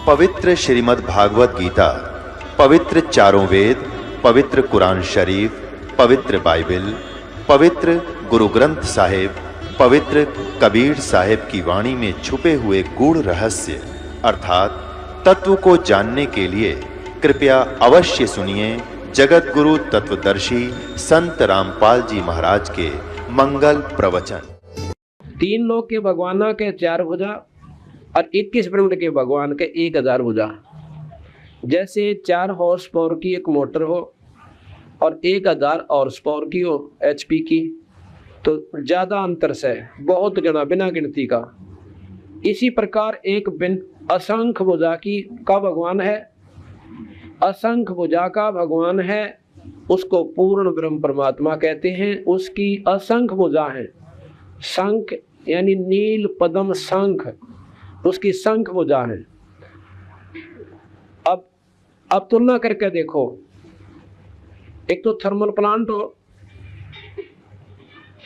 पवित्र श्रीमद् भागवत गीता, पवित्र चारों वेद, पवित्र कुरान शरीफ, पवित्र बाइबल, पवित्र गुरु ग्रंथ साहिब, पवित्र कबीर साहिब की वाणी में छुपे हुए गूढ़ रहस्य अर्थात तत्व को जानने के लिए कृपया अवश्य सुनिए जगत गुरु तत्वदर्शी संत रामपाल जी महाराज के मंगल प्रवचन। तीन लोक के भगवाना के 4 भुजा और 21 ब्रह्मांड के भगवान के 1000 भुजा। जैसे 4 हॉर्स पावर की एक मोटर हो और 1000 हॉर्स पावर की हो HP की, तो ज़्यादा अंतर से बहुत गणा बिना गिनती का। इसी प्रकार एक असंख्य भुजा की का भगवान है, असंख्य भुजा का भगवान है, उसको पूर्ण ब्रह्म परमात्मा कहते हैं। उसकी असंख्य भुजा है, शंख यानी नील पद्म शंख, उसकी शंख भुजा है। अब तुलना करके देखो, एक तो थर्मल प्लांट हो,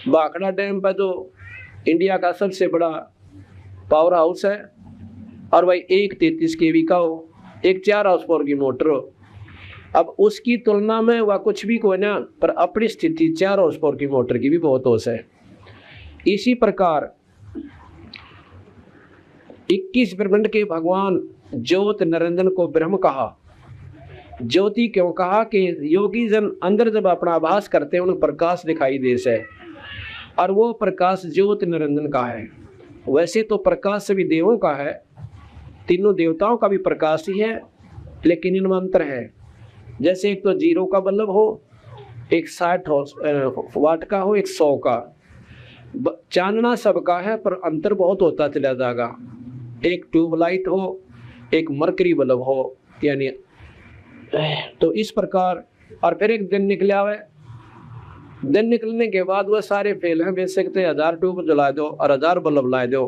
भाखड़ा डैम पर जो इंडिया का सबसे बड़ा पावर हाउस है, और भाई एक 33 kV का हो, एक 4 हाउस पावर की मोटर हो। अब उसकी तुलना में वह कुछ भी कोई ना, पर अपनी स्थिति 4 हाउस पावर की मोटर की भी बहुत होश है। इसी प्रकार 21 ब्रह्मांड के भगवान ज्योत निरंजन को ब्रह्म कहा। ज्योति क्यों कहा कि योगी जन अंदर जब अपना आभास करते हैं उन्हें प्रकाश दिखाई दे से, और वो प्रकाश ज्योत निरंजन का है। वैसे तो प्रकाश सभी देवों का है, तीनों देवताओं का भी प्रकाश ही है, लेकिन इनमें अंतर है। जैसे एक तो 0 का बल्ब हो, एक 60 वाट का हो, एक 100 का। चानना सबका है पर अंतर बहुत होता चला जाएगा। एक ट्यूबलाइट हो, एक मरकरी बल्ब हो, यानी तो इस प्रकार। और फिर एक दिन निकला हुआ, दिन निकलने के बाद वह सारे फेल हैं। बेच सकते 1000 ट्यूब जला दो और 1000 बल्ब ला दो,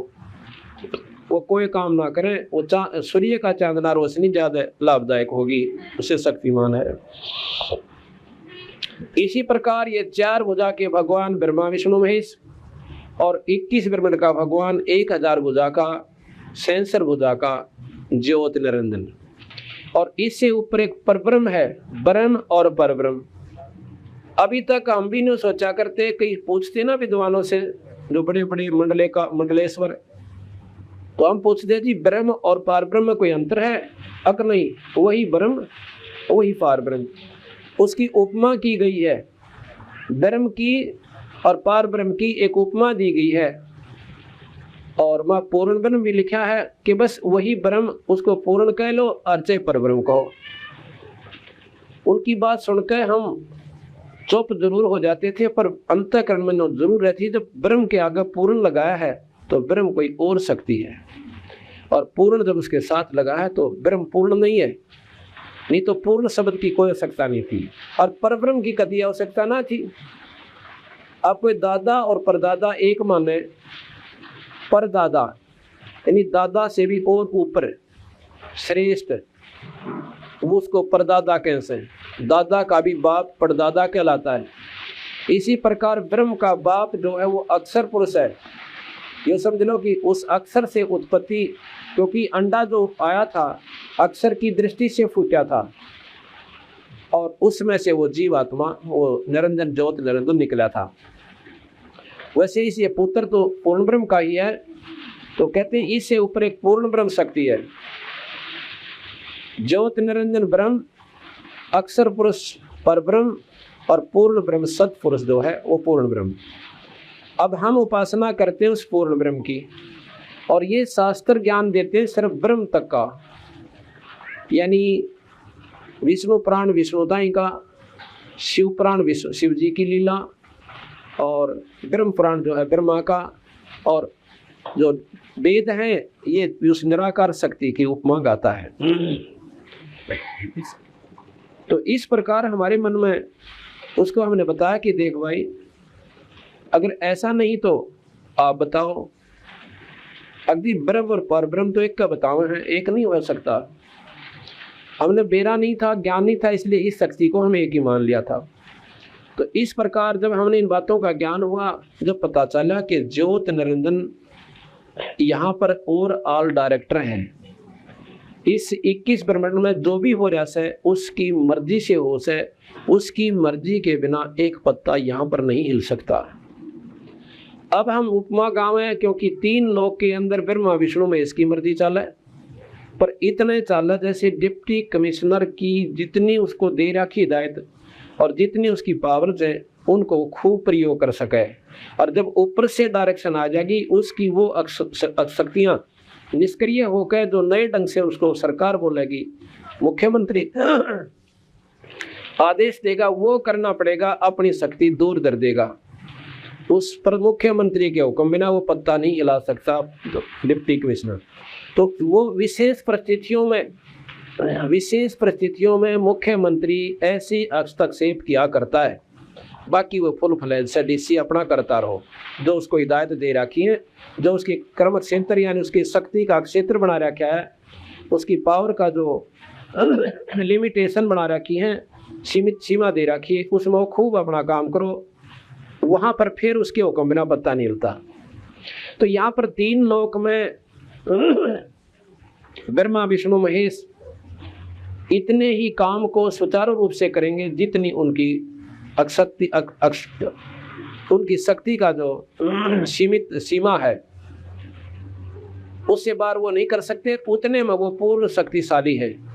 वो कोई काम ना करें। वो सूर्य का चांदना रोशनी ज़्यादा लाभदायक होगी, उससे शक्तिमान है। इसी प्रकार ये 4 भुजा के भगवान ब्रह्मा विष्णु महेश और 21 ब्रह्मांड का भगवान 1000 भुजा का सेंसर भुजा का ज्योत निरंजन। और इससे ऊपर एक परब्रह्म है, ब्रह्म और परब्रह्म। अभी तक हम भी नहीं सोचा करते, कई पूछते ना विद्वानों से जो बड़े बड़े मंडलेश्वर, तो हम पूछते जी ब्रह्म और पारब्रह्म में कोई अंतर है? अगर नहीं, वही ब्रह्म वही पारब्रह्म। उसकी उपमा की गई है, ब्रह्म की और पारब्रह्म की एक उपमा दी गई है। और वह पूर्ण ब्रह्म भी लिखा है कि बस वही ब्रह्म, उसको पूर्ण कह लो और चाहे परब्रह्म कहो। उनकी बात सुनकर हम चुप जरूर हो जाते थे, पर अंतःकरण में जरूर रहती। जब ब्रह्म के आगे पूर्ण लगाया है तो ब्रह्म कोई और शक्ति है, और पूर्ण जब उसके साथ लगा है तो ब्रह्म पूर्ण नहीं है। नहीं तो पूर्ण शब्द की कोई आवश्यकता नहीं थी, और परब्रह्म की कभी आवश्यकता ना थी। अब कोई दादा और परदादा एक माने, परदादा यानी दादा से भी और ऊपर श्रेष्ठ, वो उसको परदादा कैसे, दादा का भी बाप परदादा कहलाता है। इसी प्रकार ब्रह्म का बाप जो है वो अक्षर पुरुष है। ये समझ लो कि उस अक्षर से उत्पत्ति, क्योंकि अंडा जो आया था अक्षर की दृष्टि से फूटा था, और उसमें से वो जीवात्मा, वो निरंजन ज्योत निरंजन निकला था। वैसे इसे पुत्र तो पूर्ण ब्रह्म का ही है, तो कहते हैं इससे ऊपर एक पूर्ण ब्रह्म शक्ति है। ज्योत निरंजन ब्रह्म, अक्षर पुरुष परब्रह्म, और पूर्ण ब्रह्म सत्पुरुष जो है वो पूर्ण ब्रह्म। अब हम उपासना करते हैं उस पूर्ण ब्रह्म की, और ये शास्त्र ज्ञान देते हैं सिर्फ ब्रह्म तक का, यानी विष्णु पुराण विष्णुदाई का, शिव पुराण शिव जी की लीला, और ब्रह्म पुराण जो है ब्रह्मा का, और जो वेद हैं ये उस निराकार शक्ति की उपमा गाता है। तो इस प्रकार हमारे मन में उसको हमने बताया कि देख भाई, अगर ऐसा नहीं तो आप बताओ। अगदी ब्रह्म और परब्रह्म तो एक का बताओ है, एक नहीं हो सकता। हमने बेरा नहीं था, ज्ञान नहीं था, इसलिए इस शक्ति को हमें एक ही मान लिया था। तो इस प्रकार जब हमने इन बातों का ज्ञान हुआ, जब पता चला कि ज्योत निरंजन यहाँ पर और ऑल डायरेक्टर हैं, इस 21 ब्रह्मांड में जो भी हो रहा है उसकी मर्जी से हो से, उसकी मर्जी के बिना एक पत्ता यहाँ पर नहीं हिल सकता। अब हम उपमा गाँव है क्योंकि 3 लोक के अंदर ब्रह्मा विष्णु में इसकी मर्जी चाल है, पर इतने चाल जैसे डिप्टी कमिश्नर की जितनी उसको दे रखी हिदायत और जितनी उसकी पावर्स है उनको खूब प्रयोग कर सके। और जब ऊपर से डायरेक्शन आ जाएगी उसकी वो शक्तियाँ निष्क्रिय होकर जो नए ढंग से उसको सरकार बोलेगी, मुख्यमंत्री आदेश देगा, वो करना पड़ेगा, अपनी शक्ति दूर कर देगा। उस पर मुख्यमंत्री के हुक्म बिना वो पत्ता नहीं हिला सकता डिप्टी कमिश्नर। तो वो विशेष परिस्थितियों में मुख्यमंत्री ऐसी हस्तक्षेप किया करता है, बाकी वो फुल फ्लैज से डीसी अपना करता रहो। जो उसको हिदायत दे रखी है, जो उसकी कर्म क्षेत्र यानी उसकी शक्ति का क्षेत्र बना रखा है, उसकी पावर का जो लिमिटेशन बना रखी है, सीमित सीमा दे रखी है, उसमें वो खूब अपना काम करो। वहाँ पर फिर उसके हुक्म बिना पत्ता नहीं हिलता। तो यहाँ पर 3 लोक में ब्रह्मा विष्णु महेश इतने ही काम को सुचारू रूप से करेंगे जितनी उनकी उनकी शक्ति का जो सीमित सीमा है उससे बाहर वो नहीं कर सकते। उतने में वो पूर्ण शक्तिशाली है।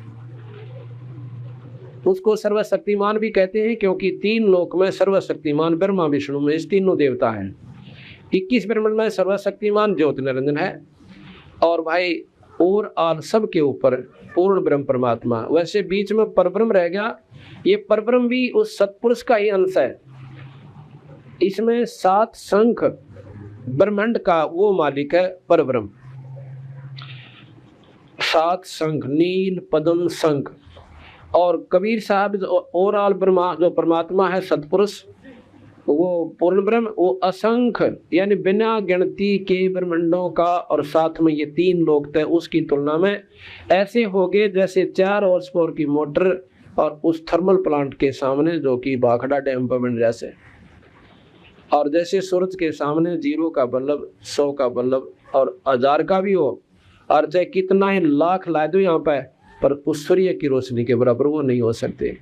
उसको सर्वशक्तिमान भी कहते हैं क्योंकि 3 लोक में सर्वशक्तिमान ब्रह्मा विष्णु में इस तीनों देवता हैं। 21 ब्रह्मांड में सर्वशक्तिमान ज्योति निरंजन है और भाई और आल सब के ऊपर पूर्ण ब्रह्म परमात्मा। वैसे बीच में परब्रह्म रह गया, ये परब्रह्म भी उस सत्पुरुष का ही अंश है। इसमें 7 शंख ब्रह्मांड का वो मालिक है परब्रह्म। 7 शंख, नील पद्म शंख। और कबीर साहब और आल ब्रह्मा जो परमात्मा है सत्पुरुष, वो पूर्ण ब्रह्म, वो असंख्य यानी बिना गिनती के ब्रह्मांडों का, और साथ में ये 3 लोक थे उसकी तुलना में ऐसे हो गए जैसे 4 हॉर्स पावर की मोटर और उस थर्मल प्लांट के सामने जो कि भाखड़ा डैम पर बन जैसे, और जैसे सूरज के सामने 0 का बल्ब, 100 का बल्ब और 1000 का भी हो, और चाहे कितना ही लाख ला दो यहाँ पर उस सूर्य की रोशनी के बराबर वो नहीं हो सकते।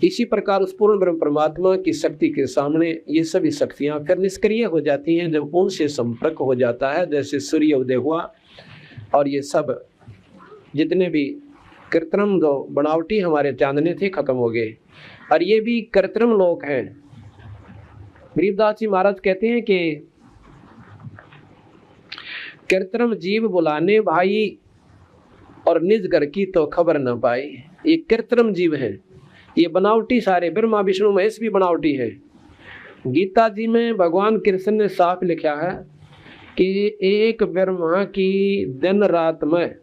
इसी प्रकार उस पूर्ण ब्रह्म परमात्मा की शक्ति के सामने ये सभी शक्तियाँ फिर निष्क्रिय हो जाती हैं जब उनसे संपर्क हो जाता है। जैसे सूर्य उदय हुआ और ये सब जितने भी कृत्रिम जो बनावटी हमारे चांदने थे खत्म हो गए, और ये भी कृत्रिम लोक हैं। गरीबदास जी महाराज कहते हैं कि कृत्रिम जीव बुलाने भाई और निज घर की तो खबर न पाई। ये कृत्रिम जीव है, ये बनावटी सारे, ब्रह्मा विष्णु महेश भी बनावटी है। गीता जी में भगवान कृष्ण ने साफ लिखा है कि एक ब्रह्मा की दिन रात में,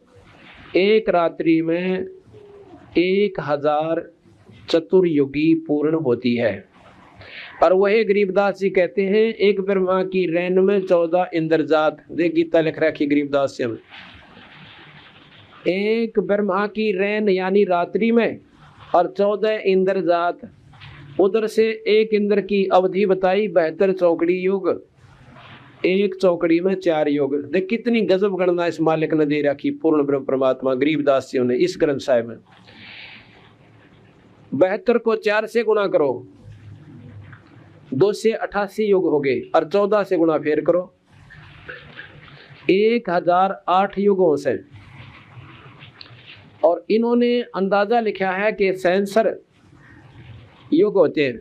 एक रात्रि में 1000 चतुर्युगी पूर्ण होती है। और वही गरीबदास जी कहते हैं एक ब्रह्मा की रैन में 14 इंद्रजात। देख गीता लिख रखी गरीबदास जी में, एक ब्रह्मा की रैन यानी रात्रि में और 14 इंद्रजात। उधर से एक इंद्र की अवधि बताई 72 चौकड़ी युग, एक चौकड़ी में 4 युग। देख कितनी गजब गणना इस मालिक ने दे रखी पूर्ण ब्रह्म परमात्मा गरीबदास जी ने इस ग्रंथ साहिब में। 72 को 4 से गुणा करो, 2 से 88 युग हो गए, और 14 से गुणा फेर करो 1008 युगों से। और इन्होंने अंदाजा लिखा है कि सेंसर युग होते हैं,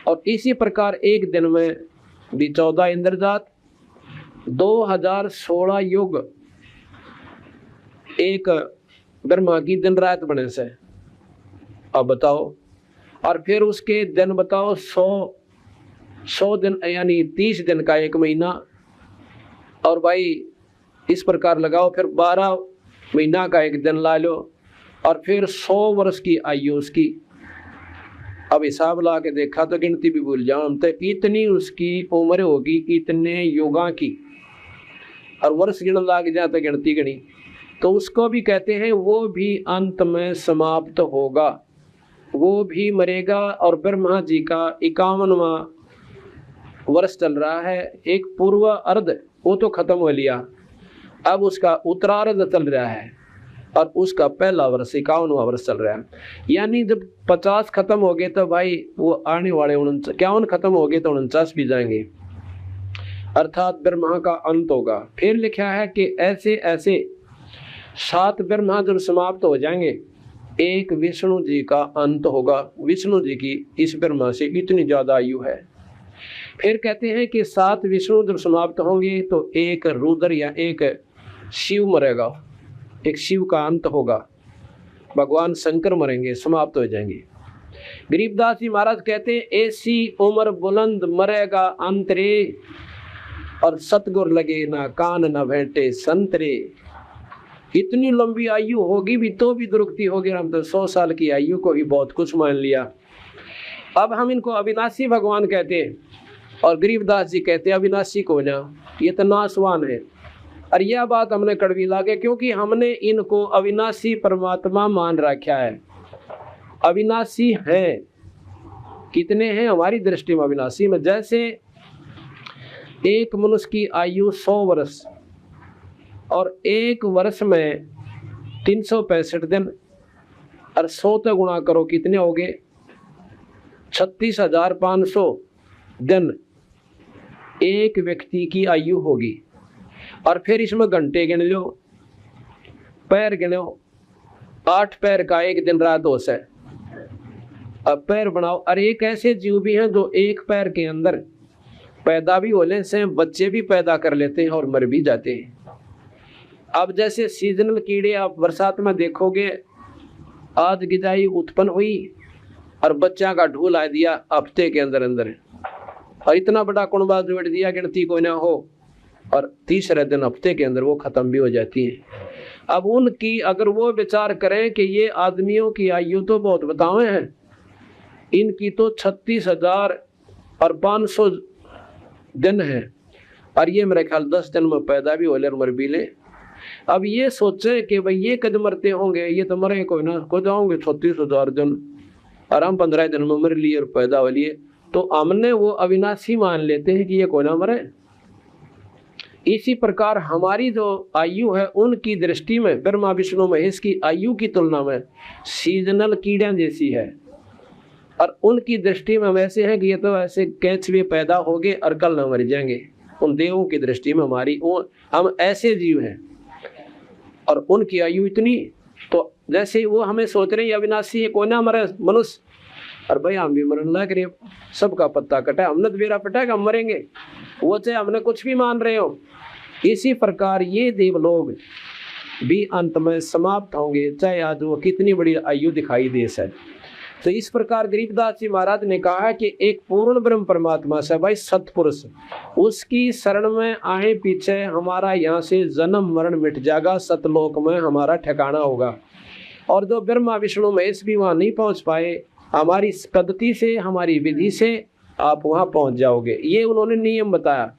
और इसी प्रकार एक दिन में भी 14 इंद्रजात, 2016 युग एक ब्रह्मा की दिन रात बने से। अब बताओ, और फिर उसके दिन बताओ 100 दिन यानी 30 दिन का एक महीना, और भाई इस प्रकार लगाओ, फिर 12 महीना का एक दिन ला लो, और फिर 100 वर्ष की आयु उसकी। अब हिसाब ला के देखा तो गिनती भी भूल जाओ हम, तो कितनी उसकी उम्र होगी, कितने युगा की, और वर्ष गिन लाग जाए तो गिनती गणी। तो उसको भी कहते हैं वो भी अंत में समाप्त होगा, वो भी मरेगा। और ब्रह्मा जी का 51वां वर्ष चल रहा है, एक पूर्व अर्ध वो तो खत्म हो लिया, अब उसका उत्तरार्ध चल रहा है। और उसका पहला वर्ष 51वां वर्ष चल रहा है। यानी जब 50 खत्म हो गए तो भाई वो आने वाले 51 खत्म हो गए तो 49 भी जाएंगे, अर्थात ब्रह्मा का अंत होगा। फिर लिखा है कि ऐसे ऐसे 7 ब्रह्मा जब समाप्त हो जाएंगे, एक विष्णु जी का अंत होगा। विष्णु जी की इस ब्रह्मा से इतनी ज्यादा आयु है। फिर कहते हैं कि 7 विष्णु जब समाप्त होंगे तो एक रुद्र या एक शिव मरेगा, एक शिव का अंत होगा, भगवान शंकर मरेंगे, समाप्त हो जाएंगे। गरीबदास जी महाराज कहते हैं ऐसी उम्र बुलंद मरेगा अंतरे, और सतगुर लगे ना कान न भेंटे संतरे। इतनी लंबी आयु होगी भी तो भी दुरुक्ति होगी। हम तो 100 साल की आयु को भी बहुत कुछ मान लिया। अब हम इनको अविनाशी भगवान कहते हैं और गरीबदास जी कहते हैं अविनाशी को ना, ये तो नासवान है। और यह बात हमने कड़वी लागे क्योंकि हमने इनको अविनाशी परमात्मा मान रखा है। अविनाशी है, कितने हैं हमारी दृष्टि में अविनाशी में? जैसे एक मनुष्य की आयु 100 वर्ष और एक वर्ष में 365 दिन, और 100 तो गुणा करो कितने हो गए? 36,500 दिन एक व्यक्ति की आयु होगी। और फिर इसमें घंटे गिन लो, पैर गिनो, 8 पैर का एक दिन रात होश है। अब पैर बनाओ। और एक ऐसे जीव भी हैं जो एक पैर के अंदर पैदा भी होने से बच्चे भी पैदा कर लेते हैं और मर भी जाते हैं। अब जैसे सीजनल कीड़े आप बरसात में देखोगे, आज गिजाई उत्पन्न हुई और बच्चा का ढूल आ दिया हफ्ते के अंदर अंदर, और इतना बड़ा कुंबा जोड़ दिया गिनती कोई ना हो, और तीसरे दिन हफ्ते के अंदर वो खत्म भी हो जाती है। अब उनकी अगर वो विचार करें कि ये आदमियों की आयु तो बहुत बतावे हैं, इनकी तो 36,500 दिन है, और ये मेरे ख्याल 10 दिन में पैदा भी हो ले और मर भी ले। अब ये सोचे कि भाई ये कद मरते होंगे, ये तो मरे कोई ना को जाओगे 36,000 दिन, और हम 15 दिन में मर लिए और पैदा हो लिए, तो हमने वो अविनाशी मान लेते हैं कि ये कोई ना मरे। इसी प्रकार हमारी जो आयु है उनकी दृष्टि में ब्रह्मा विष्णु महेश की आयु की तुलना में सीजनल कीड़े जैसी है, और उनकी दृष्टि में हम ऐसे हैं कि ये तो ऐसे कैचवे पैदा हो गए और कल न मर जाएंगे। उन देवों की दृष्टि में हमारी हम ऐसे जीव हैं और उनकी आयु इतनी, तो जैसे वो हमें सोच रहे हैं अविनाशी है, कोई ना मरे मनुष्य, और भाई हम भी मरने लग रहे, सबका पत्ता कटा, हमने तो बेरा पटाएगा, हम मरेंगे, वो चाहे हमने कुछ भी मान रहे हो। इसी प्रकार ये देवलोग भी अंत में समाप्त होंगे, चाहे आज वो कितनी बड़ी आयु दिखाई दे सके। तो इस प्रकार गरीबदास जी महाराज ने कहा है कि एक पूर्ण ब्रह्म परमात्मा से भाई सतपुरुष, उसकी शरण में आए पीछे हमारा यहाँ से जन्म मरण मिट जाएगा, सतलोक में हमारा ठिकाना होगा। और जो ब्रह्मा विष्णु महेश भी वहाँ नहीं पहुँच पाए, हमारी पद्धति से हमारी विधि से आप वहाँ पहुँच जाओगे। ये उन्होंने नियम बताया।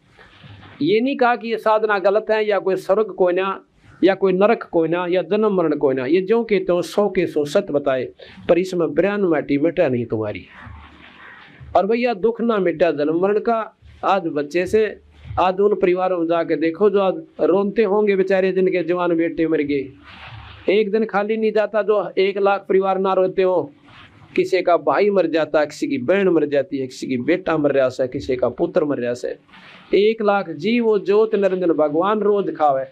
ये नहीं कहा कि ये साधना गलत है या कोई स्वर्ग कोई ना या कोई नरक कोई ना या जन्म मरण कोई ना, ये जो कहते हो 100 के 100 सत्य बताए, पर इसमें 92 माटी मिटा नहीं तुम्हारी। और भैया दुख ना मिटा जन्म मरण का। आज बच्चे से आज उन परिवारों में जाके देखो जो आज रोनते होंगे बेचारे जिनके जवान बेटे मर गए, एक दिन खाली नहीं जाता जो 1 लाख परिवार ना रोते हो। किसी का भाई मर जाता है, किसी की बहन मर जाती है, किसी की बेटा मर रहा है, किसी का पुत्र मर रहा है। 1 लाख जीव वो ज्योत निरंजन भगवान रोज खावे,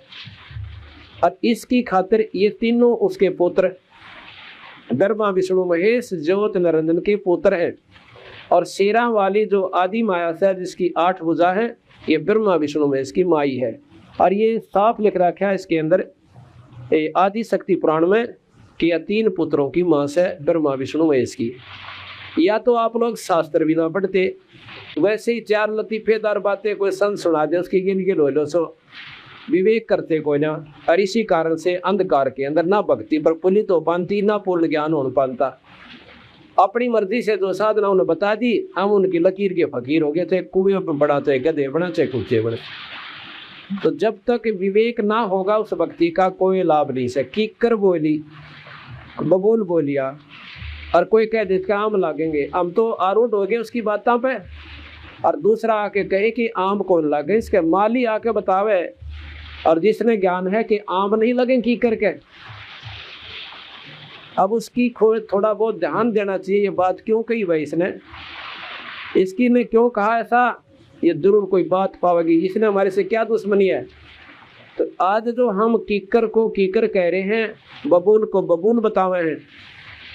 और इसकी खातिर ये तीनों उसके पुत्र ब्रह्मा विष्णु महेश ज्योत निरंजन के पुत्र हैं। और शेरा वाली जो आदि माया से जिसकी 8 भुजा है, ये ब्रह्मा विष्णु महेश की माई है। और ये साफ लिख रखा है इसके अंदर आदि शक्ति पुराण में कि यह 3 पुत्रों की मां से ब्रह्मा विष्णु महेश की। या तो आप लोग शास्त्र भी ना पढ़ते, वैसे ही 4 लतीफेदार बातें कोई संत सुना दे उसकी गिन गिन लो सो विवेक करते कोई ना। और इसी कारण से अंधकार के अंदर ना भक्ति प्रफुल्लित हो पाती, ना पूर्ण ज्ञान हो पाता। अपनी मर्जी से जो साधना उन्हें बता दी, हम उनकी लकीर के फकीर हो गए थे। कुएं में बड़ा चाहे गधे बना चाहे कुत्ते बने। तो जब तक विवेक ना होगा उस भक्ति का कोई लाभ नहीं से। कीकर बोली बबूल बोलिया और कोई कह दे कि आम लागेंगे, हम तो आरूढ़ हो गए उसकी बातों पे। और दूसरा आके कहे कि आम कौन लागे, इसके माली आके बतावे। और जिसने ज्ञान है कि आम नहीं लगे की करके, अब उसकी थोड़ा बहुत ध्यान देना चाहिए। ये बात क्यों कही भाई इसने, इसकी ने क्यों कहा ऐसा, ये जरूर कोई बात पावेगी, इसने हमारे से क्या दुश्मनी है। तो आज जो हम कीकर को कीकर कह रहे हैं, बबूल को बबूल बतावे हैं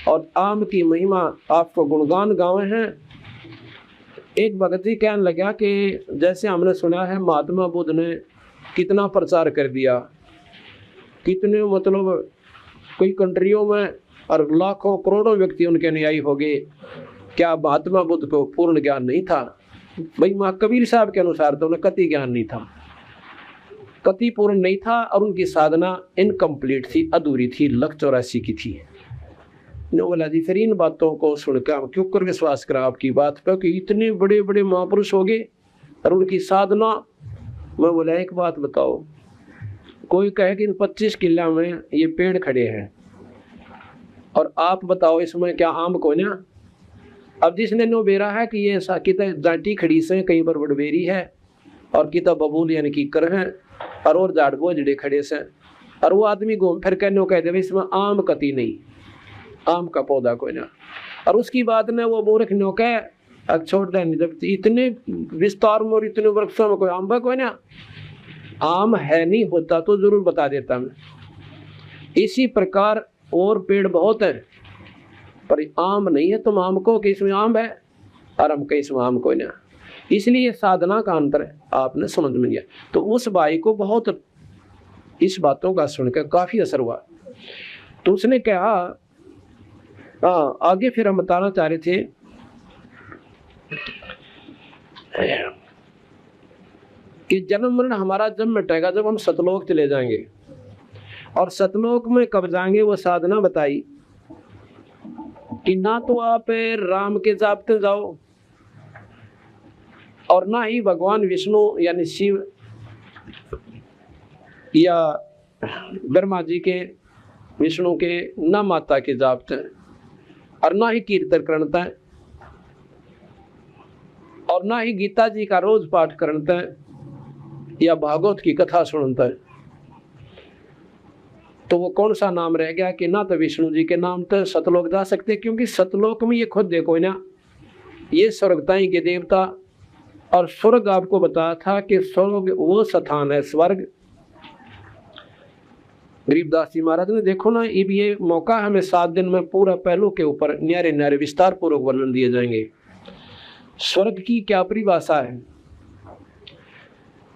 और आम की महिमा आपको गुणगान गावे हैं। एक भगत जी कहने लगा कि जैसे हमने सुना है महात्मा बुद्ध ने कितना प्रचार कर दिया, कितने मतलब कई कंट्रियों में और लाखों करोड़ों व्यक्ति उनके अनुयायी हो गए, क्या महात्मा बुद्ध को पूर्ण ज्ञान नहीं था? भाई महाकबीर साहब के अनुसार तो उन्हें कति ज्ञान नहीं था, कति पूर्ण नहीं था और उनकी साधना इनकम्प्लीट थी, अधूरी थी, लख 84 की थी। बोला जी फिर इन बातों को सुनकर हम क्यों कर विश्वास करा आपकी बात पर कि इतने बड़े बड़े महापुरुष हो गए और उनकी साधना। मैं बोला एक बात बताओ, कोई कहे कि इन 25 किला में ये पेड़ खड़े हैं और आप बताओ इसमें क्या आम को ना, अब जिसने नो बेरा है कि ये कितना जाटी खड़ी से कहीं पर बड़बेरी है और कितना बबूल यानी कीकर है और झाड़ बोझड़े खड़े से, और वो आदमी घूम फिर कहने कह दे इसमें आम कती नहीं, आम का पौधा कोई ना, और उसकी बात ने वो मूर्ख नो कह छोड़ दे, जब इतने विस्तार में और इतने वृक्षों में कोई आम बा कोई ना, आम है नहीं होता तो जरूर बता देता मैं। इसी प्रकार और पेड़ बहुत हैं पर आम नहीं है, तुम आम को कि इसमें आम है और हम कहीं इसमें आम कोई ना, इसलिए साधना का अंतर है, आपने समझ में लिया। तो उस भाई को बहुत इस बातों का सुनकर काफी असर हुआ, तो उसने कहा आगे फिर हम बताना चाह रहे थे कि जन्म मरण हमारा जब मिटेगा जब हम सतलोक चले जाएंगे, और सतलोक में कब जाएंगे वो साधना बताई कि ना तो आप राम के जापते जाओ और ना ही भगवान विष्णु यानी शिव या ब्रह्मा जी के विष्णु के ना माता के जापते और ना ही कीर्तन करता है और ना ही गीता जी का रोज पाठ करता है या भागवत की कथा सुनता है। तो वो कौन सा नाम रह गया कि ना तो विष्णु जी के नाम तो सतलोक जा सकते, क्योंकि सतलोक में ये खुद देखो ना, ये स्वर्गताई के देवता, और स्वर्ग आपको बताया था कि स्वर्ग वो स्थान है स्वर्ग। गरीबदास जी महाराज ने देखो ना, ये मौका हमें 7 दिन में पूरा पहलू के ऊपर न्यारे न्यारे विस्तार पूर्वक वर्णन दिए जाएंगे। स्वर्ग की क्या परिभाषा है?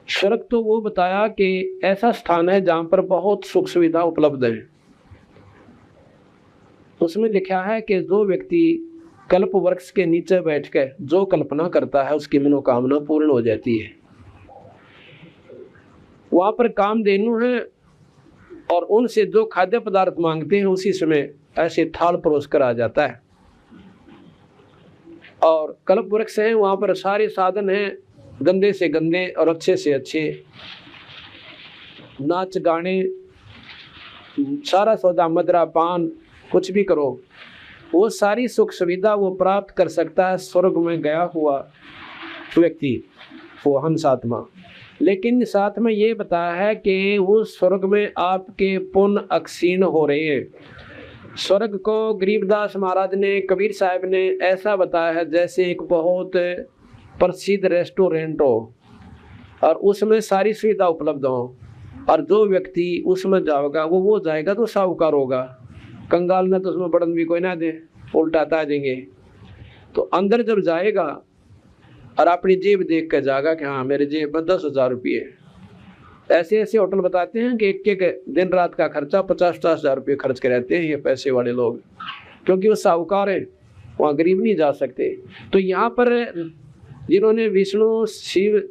स्वर्ग तो वो बताया कि ऐसा स्थान है जहां पर बहुत सुख सुविधा उपलब्ध है। उसमें लिखा है कि जो व्यक्ति कल्प वृक्ष के नीचे बैठकर जो कल्पना करता है उसकी मनोकामना पूर्ण हो जाती है। वहां पर कामधेनु है और उनसे जो खाद्य पदार्थ मांगते हैं उसी समय ऐसे थाल परोस कर आ जाता है। और कल्प वृक्ष है, वहां पर सारे साधन हैं, गंदे से गंदे और अच्छे से अच्छे, नाच गाने, सारा सौदा, मदरा पान, कुछ भी करो, वो सारी सुख सुविधा वो प्राप्त कर सकता है स्वर्ग में गया हुआ व्यक्ति, वो हंसात्मा। लेकिन साथ में ये बताया है कि वो स्वर्ग में आपके पुण्य अक्षीण हो रहे हैं। स्वर्ग को गरीबदास महाराज ने, कबीर साहब ने ऐसा बताया है जैसे एक बहुत प्रसिद्ध रेस्टोरेंट हो और उसमें सारी सुविधा उपलब्ध हो, और जो व्यक्ति उसमें जाएगा वो जाएगा तो साहूकार होगा, कंगाल ने तो उसमें बढ़न भी कोई ना दे, उल्टाता आ जाएंगे। तो अंदर जब जाएगा और अपनी जेब देख कर जाएगा कि हाँ मेरे जेब में 10,000 रुपये, ऐसे ऐसे होटल बताते हैं कि एक एक दिन रात का खर्चा 50-50 हज़ार रुपये खर्च कर रहते हैं ये पैसे वाले लोग, क्योंकि वो साहूकार है, वहाँ गरीब नहीं जा सकते। तो यहाँ पर जिन्होंने विष्णु, शिव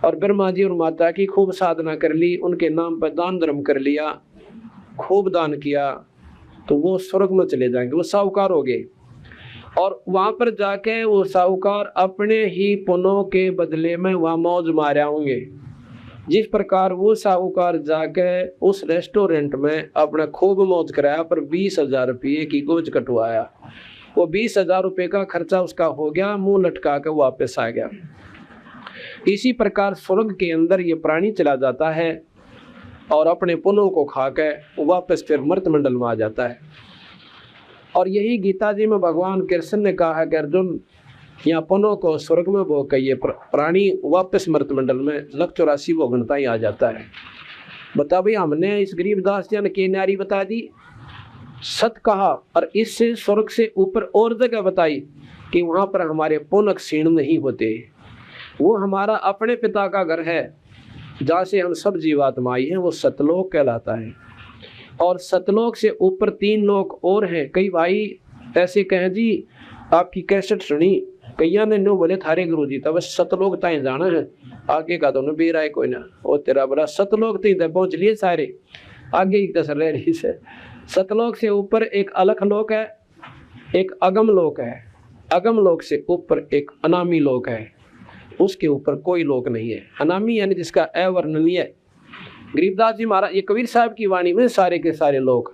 और ब्रह्मा जी और माता की खूब साधना कर ली, उनके नाम पर दान धर्म कर लिया, खूब दान किया, तो वो स्वर्ग में चले जाएंगे, वो साहूकार हो गए। और वहाँ पर जाके वो साहूकार अपने ही पुण्यों के बदले में वहाँ मौज मारे होंगे। जिस प्रकार वो साहूकार जाके उस रेस्टोरेंट में अपना खूब मौज कराया पर 20,000 रुपये की गोज कटवाया, वो 20,000 रुपये का खर्चा उसका हो गया, मुंह लटका कर वापस आ गया। इसी प्रकार स्वर्ग के अंदर ये प्राणी चला जाता है और अपने पुण्यों को खा के वापस फिर मर्त मंडल में आ जाता है। और यही गीता जी में भगवान कृष्ण ने कहा है कि अर्जुन, यहाँ पुनः को स्वर्ग में भोग कहिए, प्राणी वापस मृत मंडल में लख 84 भोगनता ही आ जाता है। बता भाई, हमने इस गरीबदास जी ने के नारी बता दी, सत कहा, और इससे स्वर्ग से ऊपर और जगह बताई कि वहाँ पर हमारे पुण्य क्षीण नहीं होते। वो हमारा अपने पिता का घर है जहाँ से हम सब जीवात्मा आई हैं, वो सतलोक कहलाता है। और सतलोक से ऊपर 3 लोक और हैं। कई भाई ऐसे कहें जी आपकी कैसेट सुनी, कईया ने नो बोले थारे गुरु जी तब सतलोक ताई जाना है, आगे का तो न बेरा है कोई ना, वो तेरा बड़ा सतलोक तीन पहुंच लिए सारे, आगे की कसर रह रही से। सतलोक से ऊपर एक अलख लोक है, एक अगम लोक है, अगम लोक से ऊपर एक अनामी लोक है, उसके ऊपर कोई लोक नहीं है। अनामी यानी जिसका अवर्णनीय है। गरीबदास जी महाराज, ये कबीर साहब की वाणी में सारे के सारे लोग,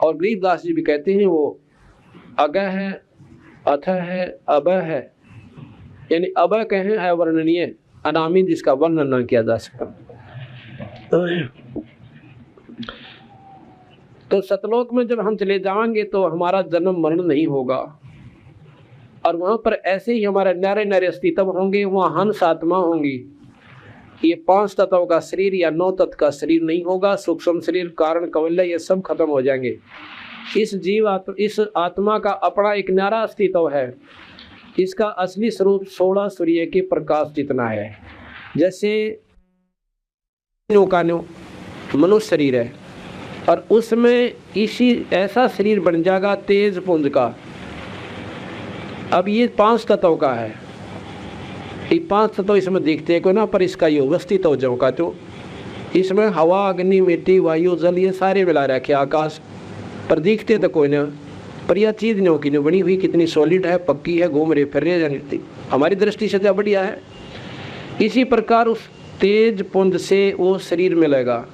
और गरीबदास जी भी कहते हैं वो अग है, अथ है, अब है, यानी अब कहें अवर्णनीय, अनामी जिसका वर्णन न किया जा सकता। तो सतलोक में जब हम चले जाएंगे तो हमारा जन्म मरण नहीं होगा, और वहां पर ऐसे ही हमारे न्यारे न्यारे अस्तित्व होंगे। वहाँ हंस आत्मा होंगी। ये 5 तत्वों का शरीर या 9 तत्व का शरीर नहीं होगा। सूक्ष्म शरीर, कारण, कवल्य, ये सब खत्म हो जाएंगे। इस आत्मा का अपना एक न्यारा अस्तित्व है। इसका असली स्वरूप 16 सूर्य के प्रकाश जितना है। जैसे का मनुष्य शरीर है, और उसमें इसी ऐसा शरीर बन जाएगा तेज पुंज का। अब ये 5 तत्वों का है, ये 5 तत्व इसमें दिखते हैं को ना, पर इसका ये अवस्थित हो जाऊँ का, तो इसमें हवा, अग्नि, मिट्टी, वायु, जल, ये सारे मिला रखे आकाश, पर दिखते तो कोई ना। पर यह चीज़ नहीं होगी, बनी हुई कितनी सॉलिड है, पक्की है, घूम रहे फिर रहे, हमारी दृष्टि से तो बढ़िया है। इसी प्रकार उस तेज पुंज से वो शरीर मिलेगा।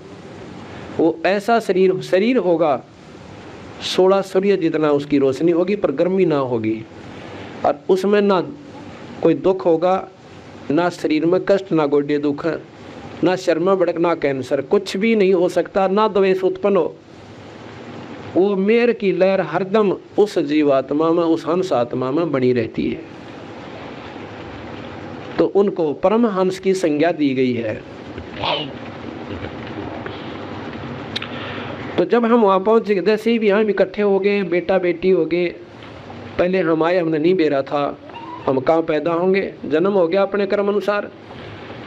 वो ऐसा शरीर होगा 16 सूर्य जितना उसकी रोशनी होगी, पर गर्मी ना होगी, और उसमें ना कोई दुख होगा, ना शरीर में कष्ट, ना गोड्य दुख, ना शर्मा भड़क, ना कैंसर, कुछ भी नहीं हो सकता, ना द्वेष उत्पन्न हो। वो मेर की लहर हरदम उस जीवात्मा में, उस हंस आत्मा में बनी रहती है। तो उनको परम हंस की संज्ञा दी गई है। तो जब हम वहाँ पहुँचे, जैसे ही भी हम इकट्ठे हो गए, बेटा बेटी हो गए, पहले हम आए, हमने नहीं बेरा था, हम कहाँ पैदा होंगे, जन्म हो गया अपने कर्म अनुसार,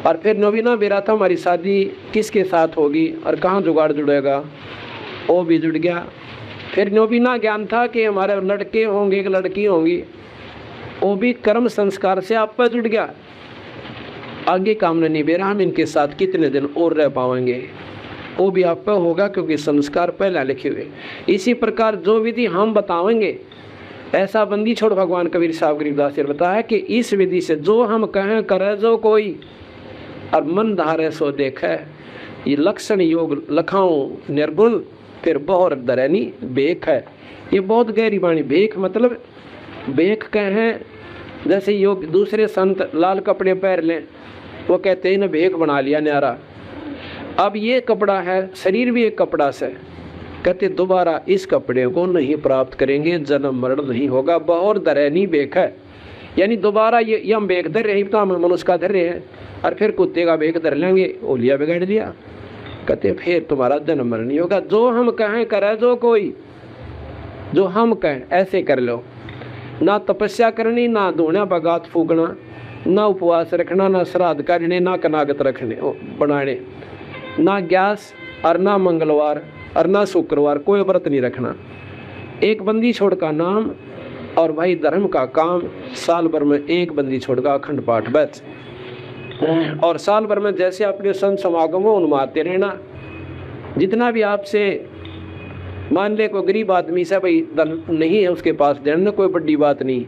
और फिर नवीना बेरा था हमारी शादी किसके साथ होगी और कहाँ जुगाड़ जुड़ेगा, वो भी जुड़ गया। फिर नवीना ज्ञान था कि हमारे लड़के होंगे, एक लड़की होंगी, वो भी कर्म संस्कार से आप पर जुड़ गया। आगे काम नहीं बेरा, हम इनके साथ कितने दिन और रह पाएंगे, वो भी आप पर होगा, क्योंकि संस्कार पहले लिखे हुए। इसी प्रकार जो विधि हम बताएंगे, ऐसा बंदी छोड़ भगवान कबीर साहब गरीबदास जी ने बताया कि इस विधि से जो हम कहें करे जो कोई, और मन धारे सो देखे, ये लक्षण योग लखाऊं निर्गुण, फिर बहुत दरैनी बेख है। ये बहुत गहरी वाणी। बेख मतलब बेख कहें, जैसे योग दूसरे संत लाल कपड़े पहन लें, वो कहते हैं ना बेख बना लिया न्यारा। अब ये कपड़ा है, शरीर भी एक कपड़ा से, कहते दोबारा इस कपड़े को नहीं प्राप्त करेंगे, जन्म मरण नहीं होगा, बहुत दरैनी बेख है। यानी दोबारा ये हम बेख धर रहे, तो हम मनुष्य का धर रहे हैं, और फिर कुत्ते का बेख धर लेंगे, ओलिया बिगाड़ दिया, कहते फिर तुम्हारा जन्म मरण नहीं होगा। जो हम कहें करे जो कोई, जो हम कहें ऐसे कर लो। ना तपस्या करनी, ना धोना बगात फूकना, ना उपवास रखना, ना श्राद्ध करने, ना कनागत रखने बनाने, ना ग्यास और ना मंगलवार और ना शुक्रवार, कोई व्रत नहीं रखना। एक बंदी छोड़ का नाम और भाई धर्म का काम, साल भर में एक बंदी छोड़ का अखंड पाठ बच, और साल भर में जैसे अपने संत समागम हो उनमें आते रहना। जितना भी आपसे, मान ले कोई गरीब आदमी से भाई धन नहीं है उसके पास, देना कोई बड़ी बात नहीं,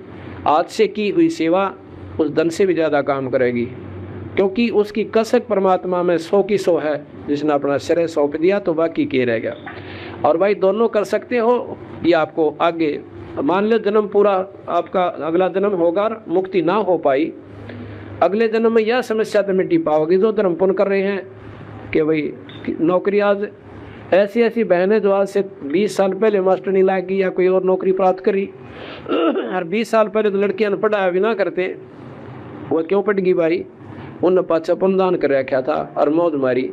आज से की हुई सेवा उस धन से भी ज़्यादा काम करेगी, क्योंकि उसकी कसक परमात्मा में 100 की 100 है। जिसने अपना शरीर सौंप दिया तो बाकी के रह गया। और भाई दोनों कर सकते हो, ये आपको आगे मान लो जन्म पूरा आपका अगला जन्म होगा, मुक्ति ना हो पाई, अगले जन्म में यह समस्या तो मिट्टी पाओगी जो धर्म पुण्य कर रहे हैं कि भाई नौकरी आज ऐसी ऐसी बहनें जो आज से 20 साल पहले मास्टरनी लागी या कोई और नौकरी प्राप्त करी, और 20 साल पहले तो लड़कियां ने पढ़ाया भी ना करते, वो क्यों पढ़ गई भाई? उन्हें पाछा पुनदान कर रखा था और मौज मारी,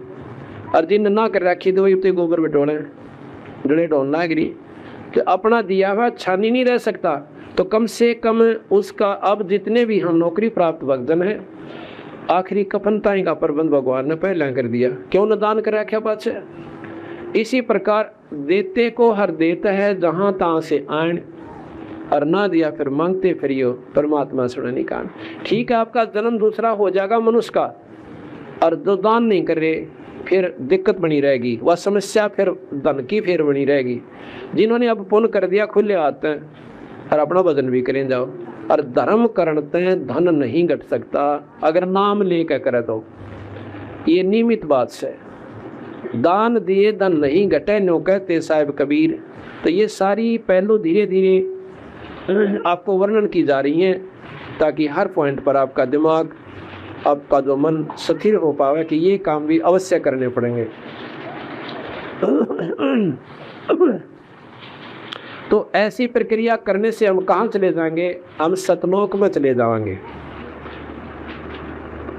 और जिन ना कर रखी तो वही गोबर बटोले डले ढोल लाग रही। तो अपना दिया हुआ छानी नहीं रह सकता, तो कम से कम उसका अब जितने भी हम नौकरी प्राप्त भक्तजन है, आखिरी कफन ताई का प्रबंध भगवान ने पहले कर दिया, क्यों न दान कर रखा पाछे। इसी प्रकार देते को हर देता है जहां तहां से आन, और ना दिया फिर मांगते फिरियो परमात्मा सुना निकाल। ठीक है, आपका जन्म दूसरा हो जाएगा मनुष्य का, और जो दान नहीं कर रहे फिर दिक्कत बनी रहेगी, वह समस्या फिर धन की फिर बनी रहेगी। जिन्होंने अब पुण्य कर दिया खुले हाथ हैं और अपना वजन भी करें जाओ, और धर्म करते धन नहीं घट सकता अगर नाम लेकर करे तो, ये नियमित बात से। दान दिए धन नहीं घटे नो कहते साहिब कबीर। तो ये सारी पहलू धीरे धीरे आपको वर्णन की जा रही हैं, ताकि हर पॉइंट पर आपका दिमाग, आपका जो मन स्थिर हो पावे कि ये काम भी अवश्य करने पड़ेंगे। तो ऐसी प्रक्रिया करने से हम कहाँ चले जाएंगे? हम सतलोक में चले जाएंगे।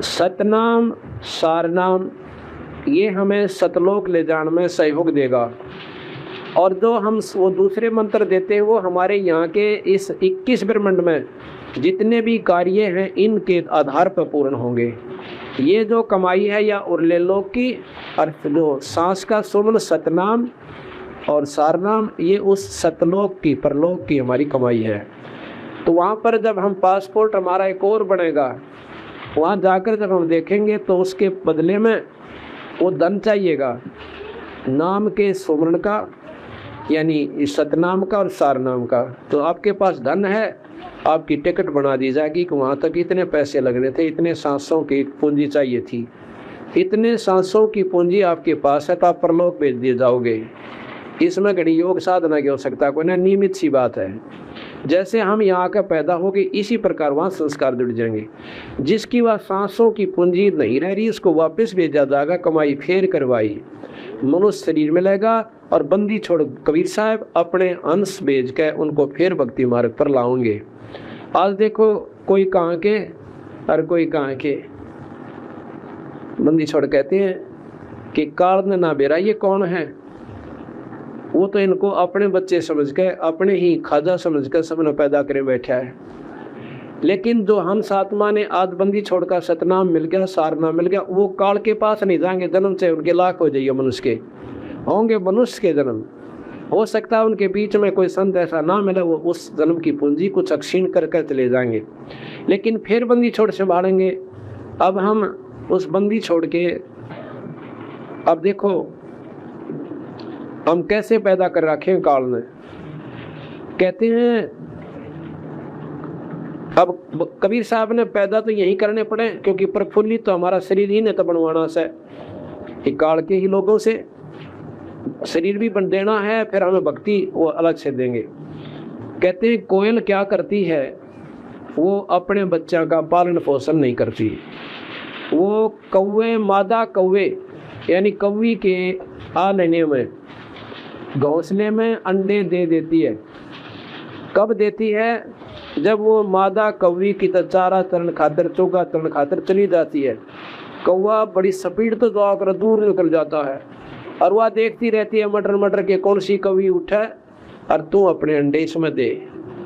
सतनाम सारनाम ये हमें सतलोक ले जाने में सहयोग देगा, और जो हम वो दूसरे मंत्र देते हैं वो हमारे यहाँ के इस 21 ब्रह्मांड में जितने भी कार्य हैं इनके आधार पर पूर्ण होंगे। ये जो कमाई है या उरले लोक की, और जो सांस का सुमन सतनाम और सारनाम, ये उस सतलोक की परलोक की हमारी कमाई है। तो वहाँ पर जब हम पासपोर्ट हमारा एक और बनेगा, वहाँ जाकर जब हम देखेंगे तो उसके बदले में वो धन चाहिएगा, नाम के सुमरण का, यानी सतनाम का और सारनाम का। तो आपके पास धन है, आपकी टिकट बना दी जाएगी कि वहाँ तक इतने पैसे लगने थे, इतने सांसों की पूंजी चाहिए थी, इतने सांसों की पूंजी आपके पास है, तो आप परलोक भेज दिए जाओगे। इसमें घड़ी योग साधना की हो सकता है कोई ना, नियमित सी बात है। जैसे हम यहाँ का पैदा हो गए, इसी प्रकार वहाँ संस्कार जुड़ जाएंगे। जिसकी वह सांसों की पूंजी नहीं रह रही, उसको वापस भेजा जाएगा, कमाई फेर करवाई, मनुष्य शरीर मिलेगा, और बंदी छोड़ कबीर साहब अपने अंश भेज के उनको फिर भक्ति मार्ग पर लाओगे। आज देखो कोई कहाँ के और कोई कहाँ के। बंदी छोड़ कहते हैं कि काल ने ना बेरा, ये कौन है? वो तो इनको अपने बच्चे समझ के, अपने ही खाजा समझ कर सबने पैदा करे बैठा है। लेकिन जो हंस आत्मा ने आज बंदी छोड़कर सतनाम मिल गया, सारनाम मिल गया, वो काल के पास नहीं जाएंगे, जन्म से उनके लाख हो जाइए मनुष्य के, होंगे मनुष्य के जन्म। हो सकता है उनके बीच में कोई संत ऐसा ना मिले, वो उस जन्म की पूंजी कुछ क्षीण कर चले जाएंगे, लेकिन फिर बंदी छोड़ संभालेंगे। अब हम उस बंदी छोड़ के, अब देखो हम कैसे पैदा कर रखे हैं काल ने। कहते हैं अब कबीर साहब ने पैदा तो यही करने पड़े, क्योंकि प्रफुल्लित तो हमारा शरीर ही ने तो बनवाना से, काल के ही लोगों से शरीर भी बन देना है, फिर हमें भक्ति वो अलग से देंगे। कहते हैं कोयल क्या करती है, वो अपने बच्चा का पालन पोषण नहीं करती। वो कौवे, मादा कौवे यानी कौवी के आलने में, घोंसले में अंडे दे देती है। कब देती है? जब वो मादा कौवी की चारा तरण खातर, चोगा तरण खातर चली जाती है। कौवा बड़ी स्पीड तो जाकर दूर निकल जाता है, और वह देखती रहती है मटर मटर के कौन सी कौवी उठे और तू अपने अंडे इसमें दे।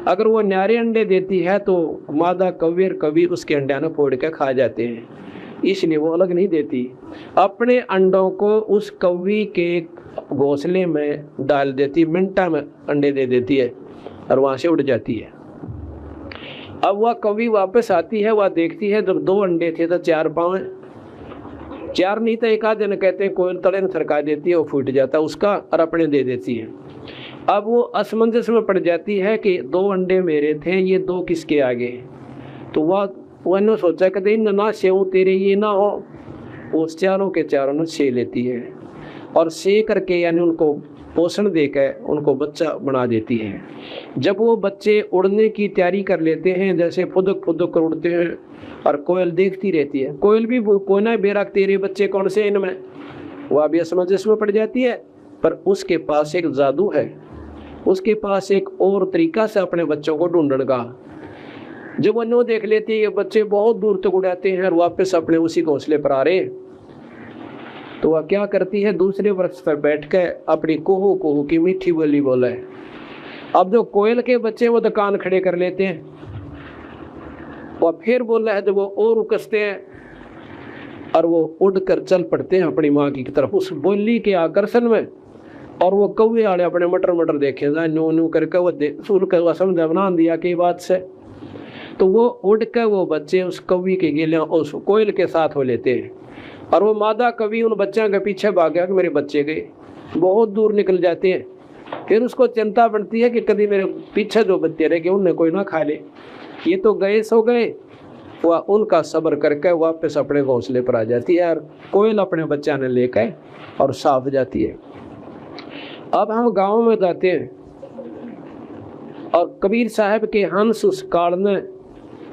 अगर वो न्यारे अंडे देती है तो मादा कौवी और कौवी उसके अंडे न फोड़ के खा जाते हैं, इसलिए वो अलग नहीं देती। अपने अंडों को उस कौवी के घोंसले में डाल देती, मिनटा में अंडे दे देती है और वहां से उड़ जाती है। अब वह कौवी वापस आती है, वह देखती है जब 2 अंडे थे तो 4 पाँव, 4 नहीं तो एक आध दिन कहते हैं कोयल तले में थरका देती है, वो फूट जाता है उसका और अपने दे देती है। अब वो असमंजस में पड़ जाती है कि 2 अंडे मेरे थे, ये 2 किसके आगे। तो वह ने सोचा कि ना सेव तेरे ये ना हो, उस चारों के चारों ने से लेती है और से करके यानी उनको पोषण देकर उनको बच्चा बना देती है। जब वो बच्चे उड़ने की तैयारी कर लेते हैं, जैसे फुदक फुदक कर उड़ते हैं, और कोयल देखती रहती है। कोयल भी कोई ना बेरक तेरे बच्चे कौन से इनमें, वह भी असमंजस में पड़ जाती है। पर उसके पास एक जादू है, उसके पास एक और तरीका से अपने बच्चों को ढूंढने का। जब वो नो देख लेती है ये बच्चे बहुत दूर तक उड़ाते हैं और वापस अपने उसी घोंसले पर आ रहे, तो वह क्या करती है, दूसरे वृक्ष पर बैठ कर अपनी कोहू कोहू की मीठी बोली बोले। अब जो कोयल के बच्चे वो तो कान खड़े कर लेते हैं, वह फिर बोला है, जब वो और उकसते हैं और वो उड़कर चल पड़ते हैं अपनी माँ की तरफ उस बोली के आकर्षण में। और वो कौवे वाले अपने मटर मटर देखे जाए नो नो करके वो सुन कर वह समझा बना दिया कि बात से, तो वो उड़ कर वो बच्चे उस कौवी के गिले उस कोयल के साथ हो लेते हैं। और वो मादा कवि उन बच्चों के पीछे भाग गया कि मेरे बच्चे गए, बहुत दूर निकल जाते हैं। फिर उसको चिंता बढ़ती है कि कभी मेरे पीछे जो बच्चे रह गए उन्हें कोई ना खा ले, ये तो गए सो गए। वह उनका सब्र करके वापस अपने घोंसले पर आ जाती है और कोयल अपने बच्चा ने लेकर और साफ जाती है। अब हम गांव में जाते हैं और कबीर साहब के हंस उस काल में,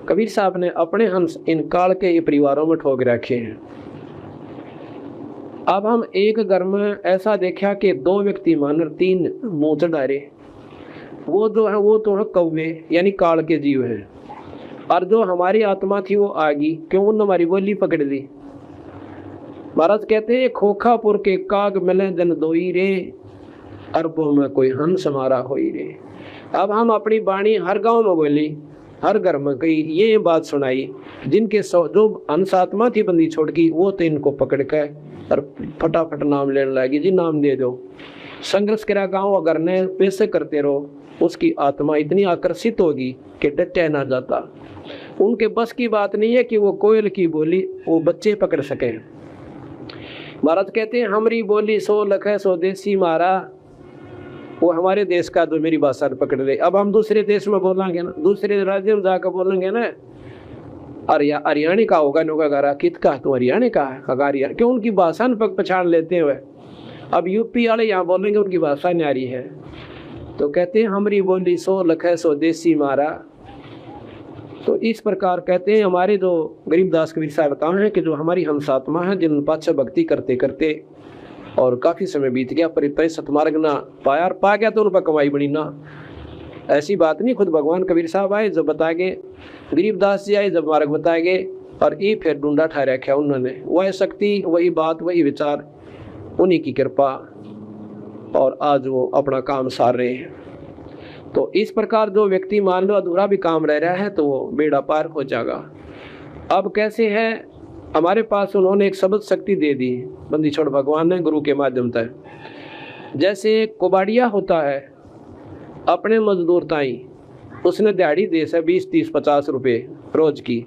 कबीर साहब ने अपने हंस इन काल के परिवारों में ठोक रखे हैं। अब हम एक घर में ऐसा देखा कि 2 व्यक्ति मानर 3 मुँह चढ़ारे, वो जो है वो तो है कौवे यानी काल के जीव हैं, और जो हमारी आत्मा थी वो आगी, क्यों उन्होंने हमारी बोली पकड़ ली। महाराज कहते हैं खोखापुर के काग मिले जन दोई रे, अरबों में कोई हंस हमारा होई रे। अब हम अपनी वाणी हर गांव में बोली, हर घर में कही, ये बात सुनाई, जिनके जो हंस आत्मा थी बंदी छोड़ की वो तो इनको पकड़ के और फटाफट नाम लेने लगी, जी नाम दे दो। संघर्ष करा गाँव अगर ने पैसे करते रहो, उसकी आत्मा इतनी आकर्षित होगी कि डटे ना जाता। उनके बस की बात नहीं है कि वो कोयल की बोली वो बच्चे पकड़ सके। महाराज कहते हैं हमारी बोली 100 लख है स्वदेशी मारा, वो हमारे देश का जो मेरी भाषा पकड़ ले। अब हम दूसरे देश में बोलेंगे ना, दूसरे राज्य में जाकर बोलेंगे ना, हरियाणी का होगा नुका गारा कित का, तो हरियाणा का है, क्यों उनकी भाषा पहचान लेते हुए। अब यूपी वाले यहाँ बोलेंगे उनकी भाषा न्यारी है, तो कहते हैं हमारी बोली 100 लख है स्वदेशी मारा। तो इस प्रकार कहते हैं हमारे जो गरीबदास कबीर साहब बताए हैं कि जो हमारी हंसात्मा है, जिन पाछे भक्ति करते करते और काफ़ी समय बीत गया, पर सतमार्ग ना पाया, और पा गया तो उन पर कमाई बनी ना, ऐसी बात नहीं। खुद भगवान कबीर साहब आए जब बताए गए, गरीबदास जी आए जब मार्ग बताए गए, और ये फिर ढूंढा ठहरा रखा उन्होंने। वह शक्ति, वही बात, वही विचार, उन्हीं की कृपा, और आज वो अपना काम सार रहे हैं। तो इस प्रकार जो व्यक्ति मान लो अधूरा भी काम रह रहा है तो वो बेड़ा पार हो जाएगा। अब कैसे है, हमारे पास उन्होंने एक शब्द शक्ति दे दी बंदी छोड़ भगवान ने गुरु के माध्यम से। जैसे कुबाड़िया होता है अपने मजदूर ताई, उसने दिहाड़ी दे से 20, 30, 50 रुपये रोज की,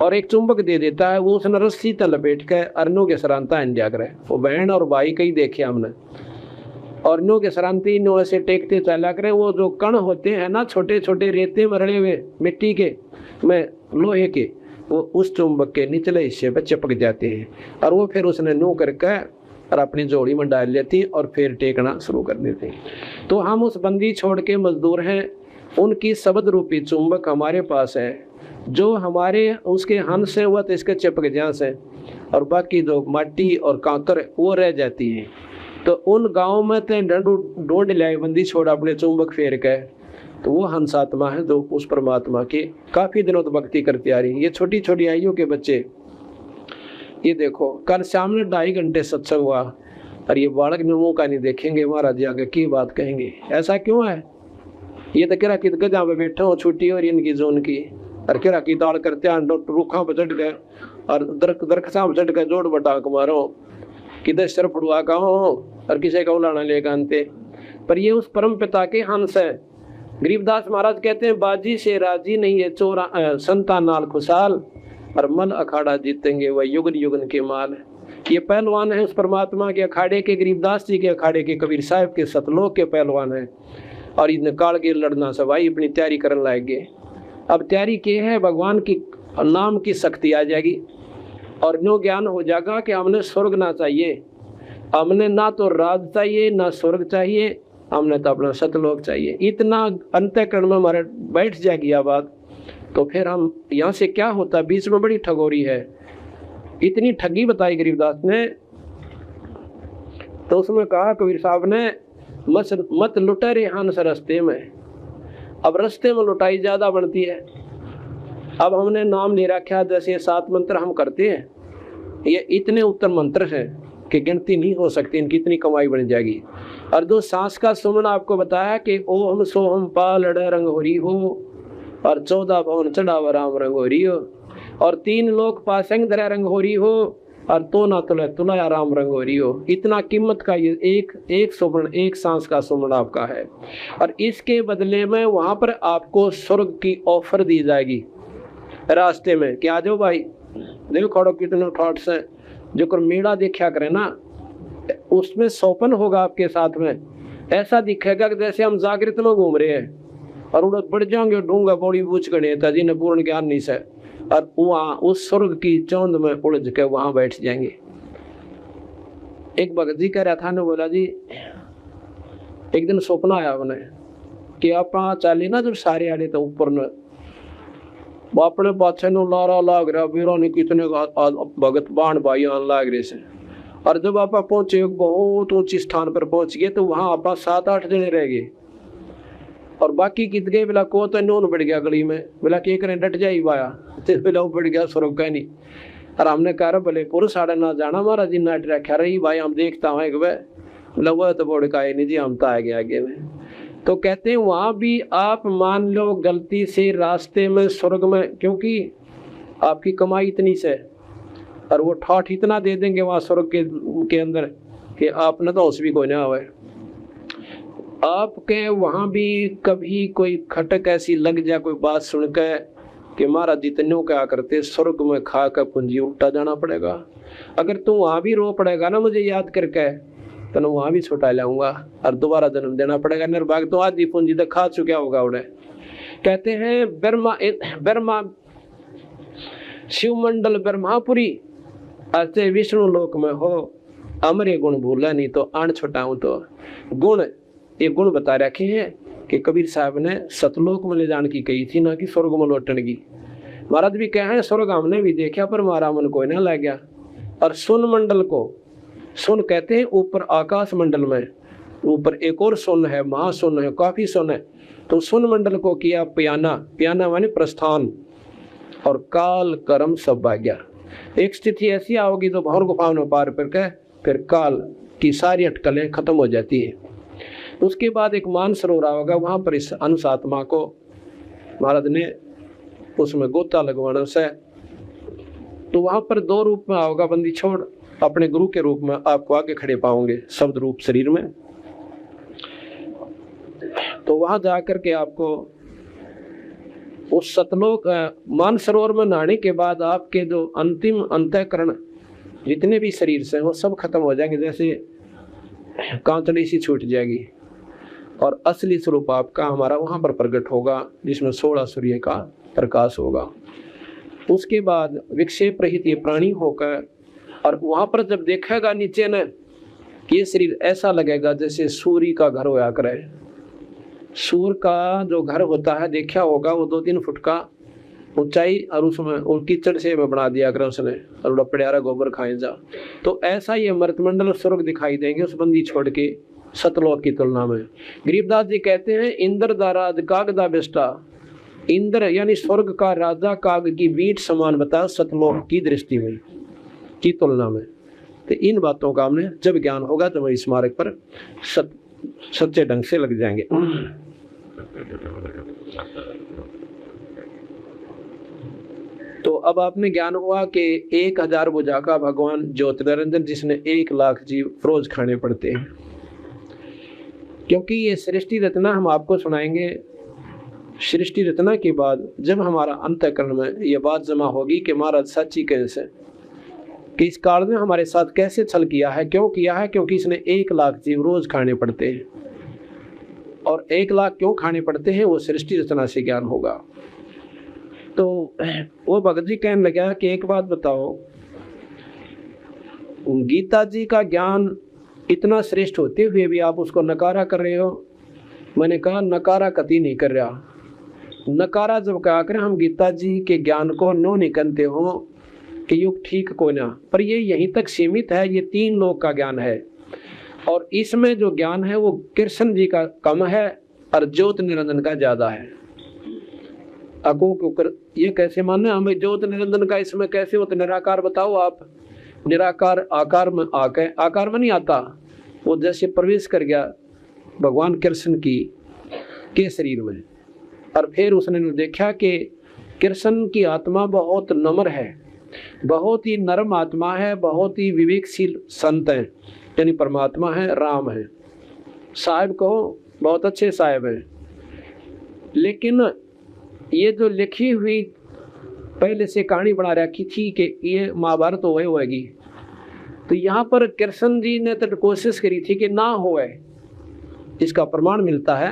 और एक चुंबक दे देता है, वो उसने रस्सी तक लपेट के अरनों के सरांता इंडिया करे। वो बहन और भाई कई देखे हमने, और नो के सरांती नो ऐसे टेकते चला करें। वो जो कण होते हैं ना, छोटे छोटे रेते में रड़े हुए मिट्टी के में लोहे के, वो उस चुंबक के निचले हिस्से पर चिपक जाते हैं, और वो फिर उसने नो करके और अपनी जोड़ी में डाल लेती और फिर टेकना शुरू कर देते हैं। तो हम उस बंदी छोड़ के मजदूर हैं, उनकी शब्द रूपी चुंबक हमारे पास है, जो हमारे उसके हंस से हुआ तो इसके चिपक जहाँ से, और बाकी जो माटी और कांकर वो रह जाती है। तो उन गाँव में तो ढूंढ लाए बंदी छोड़ अपने चुंबक फेर के, तो वो हंसात्मा है जो उस परमात्मा की काफ़ी दिनों तो भक्ति करती आ रही है। ये छोटी छोटी आयु के बच्चे, ये देखो कल शाम में 2.5 घंटे सत्संग हुआ, और ये बालक मुँह का नहीं देखेंगे, महाराज जी आगे की बात कहेंगे, ऐसा क्यों है। ये तो किरा की गजा में बैठे हो छुट्टी हो रही इनकी जोन की, और किरा की दाड़ करते हैं रुखा पर चढ़ गए और दरखसा पर चढ़ गए जोड़ बटाक मारो किधर सर फुड़वा का हो और किसी का उलाना लेकर आनते। पर ये उस परम पिता के हंस है। गरीबदास महाराज कहते हैं बाजी से राजी नहीं है चोरा संता नाल खुशाल, और मल अखाड़ा जीतेंगे वह युगन युगन के माल। ये पहलवान है उस परमात्मा के अखाड़े के, गरीबदास जी के अखाड़े के, कबीर साहब के, सतलोक के पहलवान है। और इन काल के लड़ना सवाई अपनी तैयारी करने लाएंगे। अब तैयारी की है, भगवान की नाम की शक्ति आ जाएगी, और नो ज्ञान हो जाएगा कि हमने स्वर्ग ना चाहिए, हमने ना तो राज चाहिए ना स्वर्ग चाहिए, हमने तो अपना सतलोक चाहिए। इतना अंतःकरण में हमारे बैठ जाएगी यह बात, तो फिर हम यहाँ से क्या होता, बीच में बड़ी ठगोरी है। इतनी ठगी बताई गरीबदास ने, तो उसमें कहा कबीर साहब ने, मत लुटे रे हंस रस्ते में। अब रस्ते में लुटाई ज्यादा बनती है। अब हमने नाम ले रखा, जैसे 7 मंत्र हम करते हैं, ये इतने उत्तम मंत्र हैं कि गिनती नहीं हो सकती, इनकी इतनी कमाई बन जाएगी। और जो सांस का सुमन आपको बताया कि ओम सोहम पाल रंग हो रही हो, और 14 भवन चढ़ावा राम रंग हो रही हो, और 3 लोक पासंग धरा रंग हो रही हो, और तो ना तुला तुलाया राम रंग हो रही हो। इतना कीमत का ये एक सुमन, एक सांस का सुमन आपका है। और इसके बदले में वहां पर आपको स्वर्ग की ऑफर दी जाएगी रास्ते में कि आ जाओ भाई, देखो खड़ो कितने ठाट से। जो कर मेला देखा करे ना, उसमें सौपन होगा आपके साथ में, ऐसा दिखेगा कि जैसे हम जागृत में घूम रहे हैं, और उड़द बढ़ जाएंगे ढूंगा बड़ी बूझ गणे था जिन्हें पूर्ण ज्ञान नहीं से, और वहाँ उस स्वर्ग की चौंद में उलझ के वहां बैठ जाएंगे। एक भगत जी कह रहा था ने, बोला जी एक दिन सपना आया उन्हें कि आप चाले ना जब सारे आड़े तो ऊपर न अपने पाछे नु लारा लाग रहा, वीरों ने कितने भगत बाण भाई आन लाग रहे से। और जब आप पहुंचे बहुत ऊंची स्थान पर पहुंच गए, तो वहां आप 7-8 जने रह गए, और बाकी कित गए। बोला को तो नून बढ़ गया गली में, बोला कि करें डट जाई वाया, तो बोला वो बढ़ गया स्वर्ग का नहीं। और हमने कहा बोले पुरुष साढ़े ना जाना महाराज जी, नाट रखा रही भाई, हम देखता हूँ। बोला वह तो बोड़ का नहीं जी, हम तो आगे आगे में। तो कहते हैं वहां भी आप मान लो गलती से रास्ते में स्वर्ग में, क्योंकि आपकी कमाई इतनी से, और वो ठाठ इतना दे देंगे वहां स्वर्ग के अंदर कि आपने तो होश भी कोई ना आवे। आपके वहां भी कभी कोई खटक ऐसी लग जाए, कोई बात सुन के कि महाराज जितनों क्या करते स्वर्ग में खा कर पूंजी उल्टा जाना पड़ेगा। अगर तू वहां भी रो पड़ेगा ना मुझे याद करके, तो वहां भी छुटा लाऊंगा और दोबारा जन्म देना पड़ेगा। निर्भाग तो आधी पूंजी तक खा चुका होगा उन्हें। कहते हैं ब्रह्मा शिवमंडल ब्रह्मापुरी ऐसे विष्णु लोक में हो, अमरे गुण भूला नहीं तो आन छुटाऊं। तो गुण, ये गुण बता रखे हैं कि कबीर साहब ने सतलोक में ले जाने की कही थी, ना कि स्वर्ग में लौटने की। महाराज भी कहे हैं स्वर्ग हमने भी देखा पर हमारा मन कोई ना लग गया। और सुन मंडल को, सुन कहते हैं ऊपर आकाश मंडल में, ऊपर एक और सुन है, महासुन है, काफी सुन है। तो सुन मंडल को किया प्याना, प्याना माने प्रस्थान, और काल कर्म सब भाग्या। एक स्थिति ऐसी आओगी तो भौर गुफाओं में पार करके फिर काल की सारी अटकलें खत्म हो जाती है। उसके बाद एक मान सरोवर होगा, वहां पर इस अंश आत्मा को महाराज ने उसमें गोता लगवाने से, तो वहां पर 2 रूप में आओगा बंदी छोड़, अपने गुरु के रूप में आपको आगे खड़े पाओगे शब्द रूप शरीर में। तो वहां जाकर के आपको उस सतलोक मान सरोवर में नहाने के बाद आपके जो अंतिम अंतःकरण जितने भी शरीर से वो सब खत्म हो जाएंगे, जैसे कांतड़ी सी छूट जाएगी, और असली स्वरूप आपका हमारा वहां पर प्रकट होगा, जिसमें 16 सूर्य का प्रकाश होगा। उसके बाद विक्षेप रहित ये प्राणी होकर, और वहां पर जब देखेगा नीचे न, ये शरीर ऐसा लगेगा जैसे सूर्य का घर होया करे। सूर्य का जो घर होता है देखा होगा, वो 2-3 फुट का ऊंचाई, और उसमें और कीचड़ से बना दिया कर उसने, और प्यारा गोबर खाए जा। तो ऐसा ये मृतमंडल स्वर्ग दिखाई देंगे उस बंदी छोड़ के सतलोक की तुलना में। गरीबदास जी कहते हैं इंद्र दा राज काग दा बेस्टा, इंद्र यानी स्वर्ग का राजा काग की बीट समान बताया सतलोक की दृष्टि में, की तुलना में। तो इन बातों का हमने जब ज्ञान होगा तो वही स्मारक पर सच्चे ढंग से लग जाएंगे। तो अब आपने ज्ञान हुआ कि 1000 भुजा का भगवान ज्योतिरंजन, जिसने 1 लाख जीव रोज खाने पड़ते हैं। क्योंकि ये सृष्टि रचना हम आपको सुनाएंगे, सृष्टि रचना के बाद जब हमारा अंतःकरण में ये बात जमा होगी कि महाराज सच्ची कैसे, कि इस काल में हमारे साथ कैसे छल किया है, क्यों किया है, क्योंकि इसने 1 लाख जीव रोज खाने पड़ते हैं। और 1 लाख क्यों खाने पड़ते हैं, वो सृष्टि रचना से ज्ञान होगा। तो वो भगत जी कहने लगा कि एक बात बताओ, गीता जी का ज्ञान इतना श्रेष्ठ होते हुए भी आप उसको नकारा कर रहे हो। मैंने कहा नकारा कति नहीं कर रहा। नकारा जब कहा करें हम गीता जी के ज्ञान को नो निकलते हो कि युग ठीक को ना, पर ये यहीं तक सीमित है, ये 3 लोक का ज्ञान है। और इसमें जो ज्ञान है वो कृष्ण जी का कम है और ज्योत निरंजन का ज्यादा है। अको को ये कैसे माने हमें ज्योत निरंजन का इसमें कैसे हो, तो निराकार बताओ आप। निराकार आकार में आके आकार में नहीं आता, वो जैसे प्रवेश कर गया भगवान कृष्ण के शरीर में, और फिर उसने देखा कि कृष्ण की आत्मा बहुत नम्र है, बहुत ही नरम आत्मा है, बहुत ही विवेकशील संत है, यानी परमात्मा है, राम है, साहिब कहो बहुत अच्छे साहिब हैं। लेकिन ये जो लिखी हुई पहले से कहानी बना रखी थी कि ये महाभारत हो होएगी, तो यहाँ पर कृष्ण जी ने तो कोशिश करी थी कि ना होए। इसका प्रमाण मिलता है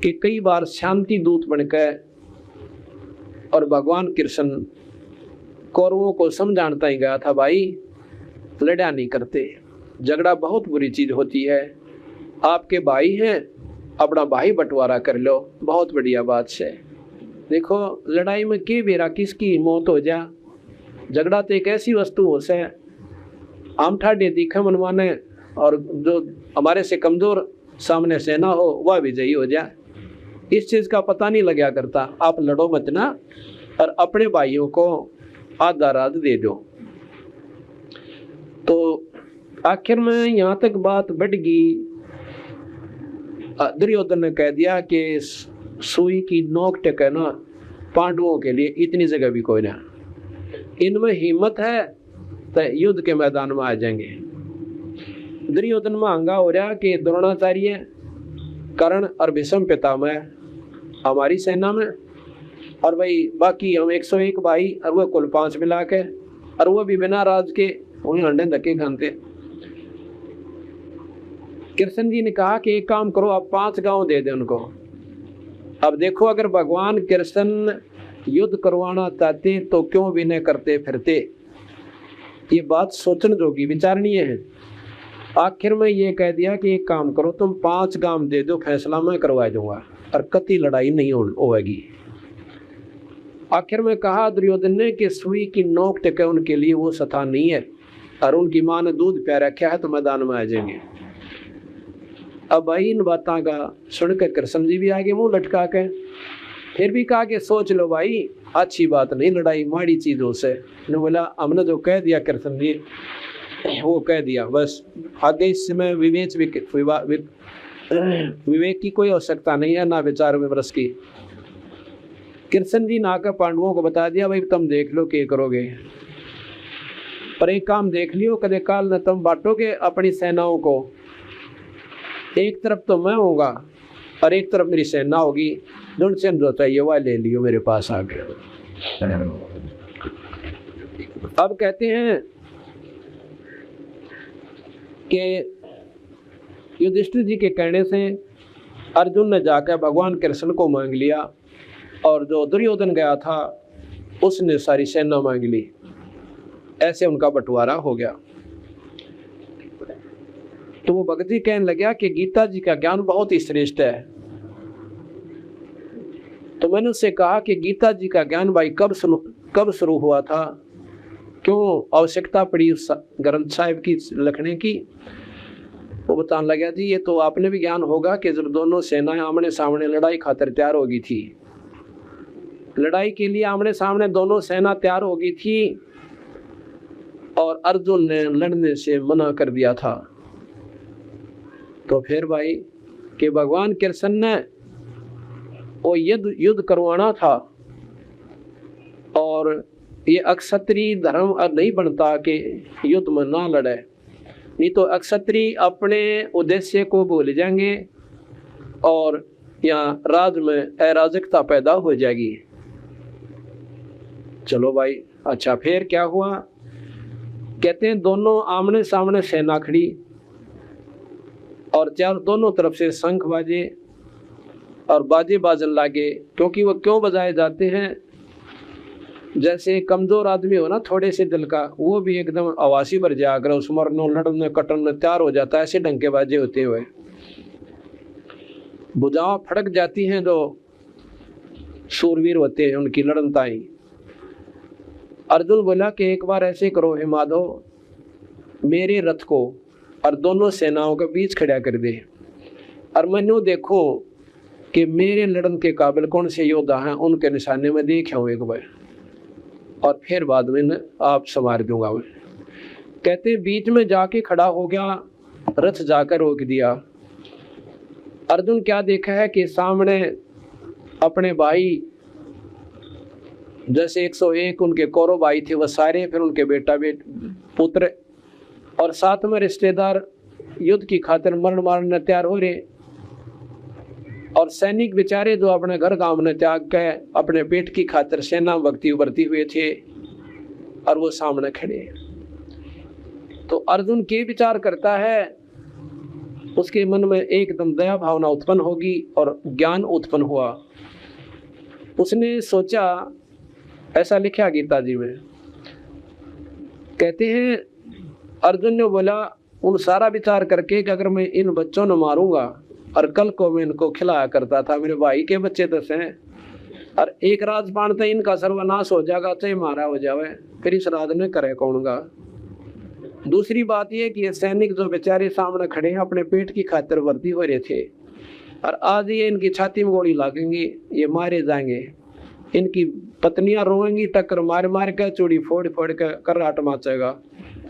कि कई बार शांति दूत बनकर और भगवान कृष्ण कौरवों को समझाता ही गया था, भाई लड़ा नहीं करते, झगड़ा बहुत बुरी चीज होती है, आपके भाई हैं अपना भाई बंटवारा कर लो, बहुत बढ़िया बात है। देखो लड़ाई में के बेरा किसकी मौत हो जा, झगड़ा तो एक ऐसी वस्तु हो से आम ठाडे दिखे मनवाने, और जो हमारे से कमजोर सामने सेना हो वह विजयी हो जाए, इस चीज का पता नहीं लगा करता। आप लड़ो मत ना, और अपने भाइयों को आधा रात दे दो। तो आखिर में यहाँ तक बात बढ़ गई, दुर्योधन ने कह दिया कि सुई की नोक टेकना पांडवों के लिए इतनी जगह भी कोई ना, इनमें हिम्मत है तो युद्ध के मैदान में आ जाएंगे। दुर्योधन में हंगा हो रहा कि द्रोणाचार्य, कर्ण और भीष्म पितामह हमारी सेना में, और भाई बाकी हम 101 भाई, और वो कुल 5 मिला के, और वो भी बिना राज के वही अंडे धक्के खाते। कृष्ण जी ने कहा कि एक काम करो, आप 5 गांव दे दे उनको। अब देखो अगर भगवान कृष्ण युद्ध करवाना चाहते तो क्यों विनय करते फिरते, ये बात सोचने जोगी विचारणीय है। आखिर में ये कह दिया कि एक काम करो, तुम 5 गांव दे दो, फैसला मैं करवा दूंगा और कति लड़ाई नहीं होगी। आखिर में कहा दुर्योधन ने कि सुई की नोक टेके उनके लिए वो स्थान नहीं है, और उनकी माँ ने दूध प्या रखा है तो मैदान में आ जाएंगे। अब भाई इन बातों का सुनकर कृष्ण जी भी आगे मुंह लटका के फिर भी कहा कि सोच लो भाई, अच्छी बात नहीं, लड़ाई माड़ी चीजों से। ने बोला हमने जो कह दिया कृष्ण जी वो कह दिया, बस आगे इसमें विवेक की कोई आवश्यकता नहीं है, ना विचार विमर्श की। कृष्ण जी ने आकर पांडवों को बता दिया, भाई तुम देख लो क्या करोगे, पर एक काम देख लियो, कदे काल न तुम बांटोगे अपनी सेनाओं को, एक तरफ तो मैं होगा और एक तरफ मेरी सेना होगी, जिनसे जो चाहिए वह ले लियो मेरे पास आके। अब कहते हैं कि युधिष्ठिर जी के कहने से अर्जुन ने जाकर भगवान कृष्ण को मांग लिया, और जो दुर्योधन गया था उसने सारी सेना मांग ली। ऐसे उनका बंटवारा हो गया। तो वो भगत जी कहने लगा कि गीता जी का ज्ञान बहुत ही श्रेष्ठ है। तो मैंने उससे कहा कि गीता जी का ज्ञान भाई कब शुरू हुआ था, क्यों आवश्यकता पड़ी उस ग्रंथ साहिब की लिखने की। वो बताने लगा जी ये तो आपने भी ज्ञान होगा कि जब दोनों सेनाएं आमने सामने लड़ाई खातिर तैयार हो गई थी, लड़ाई के लिए आमने सामने दोनों सेना तैयार हो गई थी, और अर्जुन ने लड़ने से मना कर दिया था। तो फिर भाई कि भगवान कृष्ण ने वो युद्ध करवाना था, और ये अक्षत्रिय धर्म नहीं बनता कि युद्ध में ना लड़े, नहीं तो अक्षत्रिय अपने उद्देश्य को भूल जाएंगे और यहाँ राज में अराजकता पैदा हो जाएगी। चलो भाई अच्छा फिर क्या हुआ, कहते हैं दोनों आमने सामने सेना खड़ी, और चार दोनों तरफ से शंख बाजे और बाजे बाजन लागे। क्योंकि वो क्यों बजाए जाते हैं, जैसे कमजोर आदमी हो ना थोड़े से दिल का, वो भी एकदम आवासी भर जाकर उस मरने लड़ने कटने तैयार हो जाता है। ऐसे ढंग के बाजे होते हुए बुझाव फड़क जाती हैं, जो शूरवीर होते हैं उनकी लड़नताई। अर्जुन बोला कि एक बार ऐसे करो हे माधव, मेरे रथ को और दोनों सेनाओं के बीच खड़ा कर दे और मैंने देखो कि मेरे लड़न के काबिल कौन से योद्धा हैं, उनके निशाने में देखा हूँ एक बार, और फिर बाद में आप संवार दूंगा। मैं कहते बीच में जाके खड़ा हो गया, रथ जाकर रोक दिया। अर्जुन क्या देखा है कि सामने अपने भाई जैसे 101 उनके कौरव भाई थे वह सारे, फिर उनके बेटा पुत्र और साथ में रिश्तेदार युद्ध की खातिर मरण मारने तैयार हो रहे, और सैनिक बेचारे जो अपने घर गांव ने त्याग के अपने पेट की खातिर सेना भक्ति उभरती हुए थे और वो सामने खड़े। तो अर्जुन के विचार करता है, उसके मन में एकदम दया भावना उत्पन्न होगी और ज्ञान उत्पन्न हुआ। उसने सोचा, ऐसा लिखा गीता जी में, कहते हैं अर्जुन ने बोला उन सारा विचार करके कि अगर मैं इन बच्चों ने मारूंगा और कल को मैं इनको खिलाया करता था, मेरे भाई के बच्चे तो हैं, और एक राजपान तो इनका सर्वनाश हो जाएगा, चाहे मारा हो जावे, फिर इस राज ने करे कौनगा। दूसरी बात यह कि ये सैनिक जो बेचारे सामने खड़े हैं अपने पेट की खातिर वर्दी हो रहे थे, और आज ये इनकी छाती में गोली लागेंगी, ये मारे जाएंगे, इनकी पत्नियां रोएंगी, टक्कर मार मार कर चूड़ी फोड़ फोड़ कर कराट माचेगा,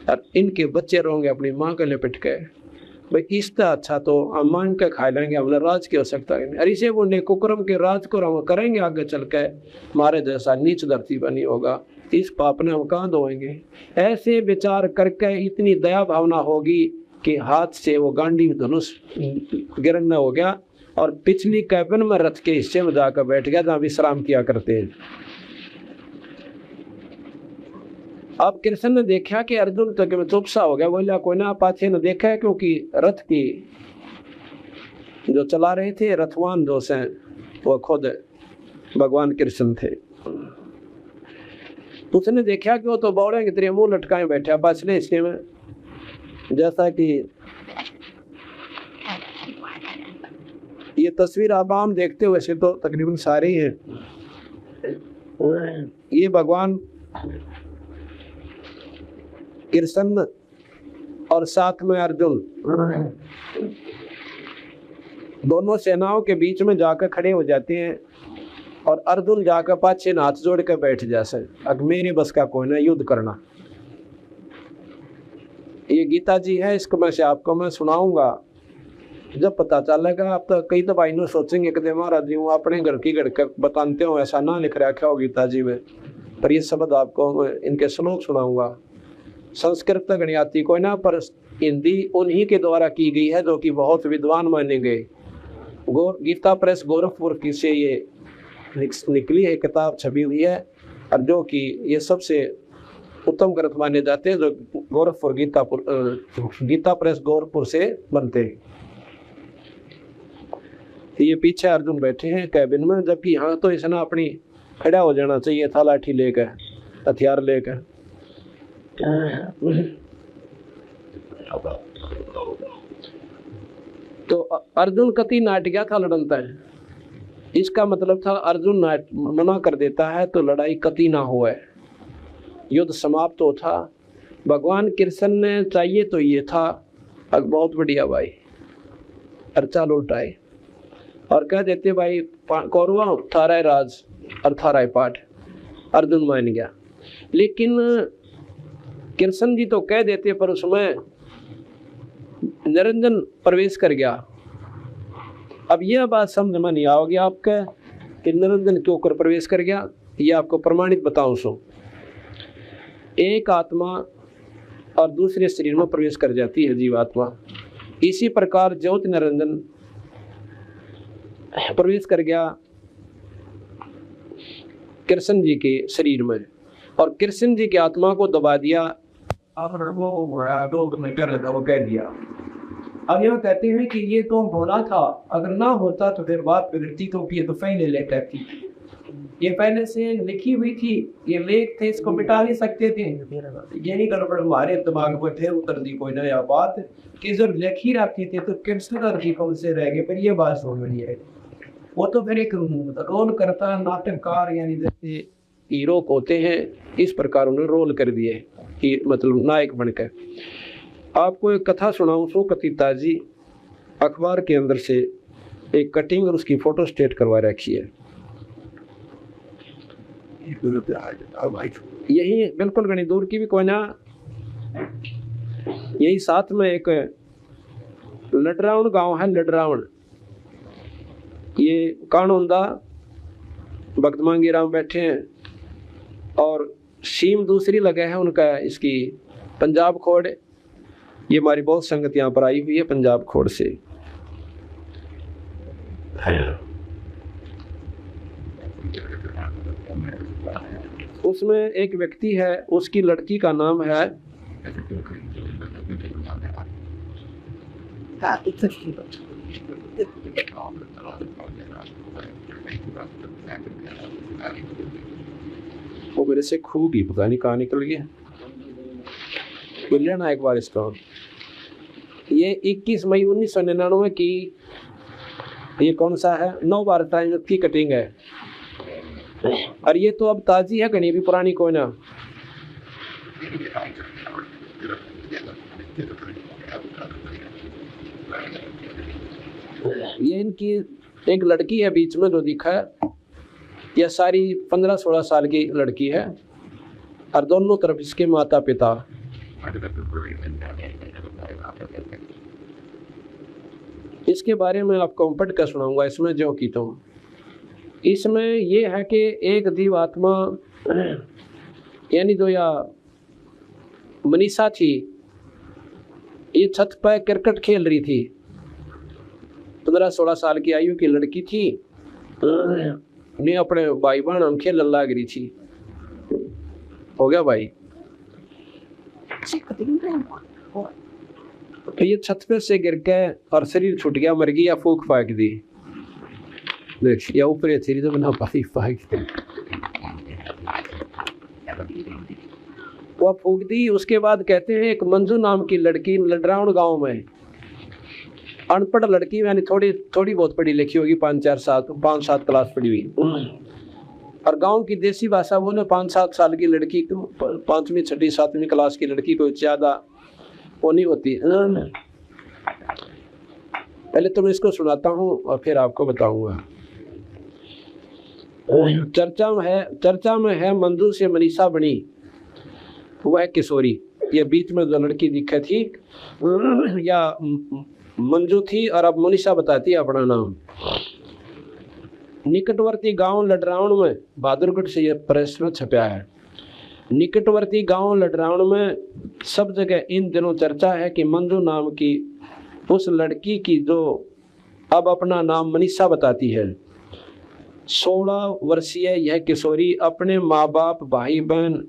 और इनके बच्चे रोएंगे अपनी माँ के लिपट के। भाई इससे अच्छा तो हम मांग के खा लेंगे, हमने राज की आवश्यकता नहीं। अरे इसे बोलने कुकरम के राज को हम करेंगे आगे चल के, हमारे जैसा नीच धरती पर नहीं होगा, इस पाप ने हम कहाँ धोएंगे। ऐसे विचार करके इतनी दया भावना होगी कि हाथ से वो गांडी धनुष गिरन हो गया और पिछली कैबिन में रथ के हिस्से में जाकर बैठ गया जहाँ विश्राम किया करते हैं। अब कृष्ण ने देखा कि अर्जुन तक में चुप सा हो गया, बोला कोई ना पाछे ने देखा है, क्योंकि रथ की जो चला रहे थे रथवान जो से वो खुद भगवान कृष्ण थे। उसने देखा कि वो तो बौड़े की तरह मुंह लटकाए बैठा पाछले हिस्से में, जैसा कि ये तस्वीर आप आम देखते हुए से तो तकरीबन सारे ही हैं। ये भगवान कृष्ण और साथ में अर्जुन दोनों सेनाओं के बीच में जाकर खड़े हो जाते हैं, और अर्जुन जाकर पाछे हाथ जोड़ कर बैठ जैसे अब मेरे बस का कोई ना युद्ध करना। ये गीता जी है, इसको मैं से आपको मैं सुनाऊंगा, जब पता चलेगा। आप तो कई दफा इन्हों सोचेंगे कि महाराज जी अपने घर की घर के बताते हो, ऐसा ना लिख रखा हो गीता जी में, पर ये शब्द आपको इनके श्लोक सुनाऊंगा। संस्कृत तक नहीं आती कोई ना, पर हिंदी उन्हीं के द्वारा की गई है जो कि बहुत विद्वान माने गए। गीता प्रेस गोरखपुर की से ये निकली है किताब, छपी हुई है, और जो कि ये सबसे उत्तम ग्रंथ माने जाते हैं जो गोरखपुर गीता प्रेस गोरखपुर से बनते हैं। ये पीछे अर्जुन बैठे हैं कैबिन में, जबकि यहाँ तो इसने अपनी खड़ा हो जाना चाहिए था लाठी लेकर, हथियार लेकर। तो अर्जुन कति नाट गया था लड़नता है, इसका मतलब था अर्जुन मना कर देता है तो लड़ाई कति ना हुआ, युद्ध समाप्त तो था। भगवान कृष्ण ने चाहिए तो ये था, अब बहुत बढ़िया भाई, अर्चा लौटाए और कह देते भाई कौरवा थारा राज और थारा पाठ। अर्जुन मान गया, लेकिन कृष्ण जी तो कह देते, पर उसमें निरंजन प्रवेश कर गया। अब यह बात समझ में नहीं आओगी आपके कि निरंजन क्यों कर प्रवेश कर गया, ये आपको प्रमाणित बताऊं। सो एक आत्मा और दूसरे शरीर में प्रवेश कर जाती है जीवात्मा, इसी प्रकार ज्योति निरंजन प्रवेश कर गया कृष्ण जी के शरीर में, और कृष्ण जी की आत्मा को दबा दिया, वो कह दिया। अब यह कहते हैं कि ये तो होना था, अगर ना होता तो फिर बात बिगड़ती, तो ये तो पहले लेटर थी, ये पहले से लिखी हुई थी, ये लेख थे, इसको मिटा नहीं सकते थे। यही गड़बड़ हमारे दिमाग में थे, उतर दी कोई नया बात कि जब लिखी रहती थी तो कृष्ण जी कौन से रह गए, पर ये बात हो रही है। वो तो फिर एक रोल करता नाटककार, यानी जैसे हीरो होते हैं इस प्रकार उन्होंने रोल कर दिए कि मतलब नायक बनकर। आपको एक कथा सुनाऊं सो कति ताजी अखबार के अंदर से एक कटिंग और उसकी फोटो स्टेट करवा रखी है। यही बिल्कुल घनी दूर की भी कोई ना, यही साथ में एक लडरावण गांव है। लडरावण ये कानूनदा भक्त मांगी राम बैठे हैं और सीम दूसरी लगे है उनका इसकी पंजाब खोड़। ये हमारी बहुत संगत यहाँ पर आई हुई है पंजाब खोड़ से। उसमें एक व्यक्ति है, उसकी लड़की का नाम है वो मेरे से खूब ही पता नहीं कहाँ निकल गया। मिल लेना एक बार इसका। ये 21 मई 1999 की ये कौन सा है 9 भारत टाइम्स की कटिंग है। और ये तो अब ताजी है, कहीं भी पुरानी कोई ना। ये इनकी एक लड़की है बीच में जो दिखा है, यह सारी 15-16 साल की लड़की है और दोनों तरफ इसके माता पिता। इसके बारे में आपको पढ़ कर सुनाऊंगा इसमें जो की तो। इसमें ये है कि एक जीवात्मा यानी जो या मनीषा थी, ये छत पर क्रिकेट खेल रही थी। 15-16 साल की आयु की लड़की थी, ने अपने भाई बहन हम खेल लग रही थी। हो गया भाई। तो ये छत पे से गिर के और शरीर छूट गया, मर गई या फूक फाक दी। देख या ऊपर थी तो बना पाई फाक वो फूक दी। उसके बाद कहते हैं एक मंजू नाम की लड़की लडरावण गांव में, अनपढ़ लड़की यानी थोड़ी बहुत पढ़ी लिखी होगी, 5-7 क्लास पढ़ी हुई। और गांव की देसी भाषा वो ना 5-7 साल की लड़की, 5वीं 6वीं 7वीं क्लास की लड़की को ज्यादा वो नहीं होती। पहले तो मैं इसको सुनाता हूँ और फिर आपको बताऊंगा। चर्चा में है मंजू से मनीषा बनी, वह किशोरी। ये बीच में जो लड़की दिखी थी या मंजू थी और अब मनीषा बताती है अपना नाम। निकटवर्ती गांव लडरावण में, बहादुरगढ़ से यह प्रेस में छपा है। निकटवर्ती गांव लडरावण में सब जगह इन दिनों चर्चा है कि मंजू नाम की उस लड़की की जो अब अपना नाम मनीषा बताती है, 16 वर्षीय यह किशोरी अपने माँ बाप, भाई बहन,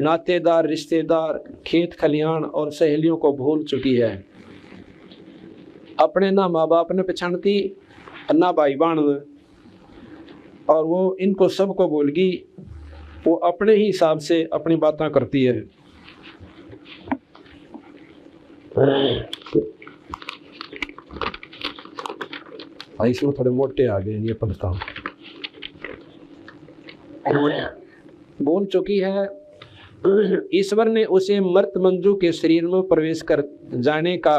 नातेदार, रिश्तेदार, खेत खलियान और सहेलियों को भूल चुकी है। अपने ना माँ बाप ने पहचानती ना भाई बहन, और वो इनको सबको भूल गई। वो अपने ही हिसाब से अपनी बातें करती है। इसमें थोड़े मोटे आ गए, ये पढ़ता हूँ। बोल चुकी है ईश्वर ने उसे मृत मंजू के शरीर में प्रवेश कर जाने का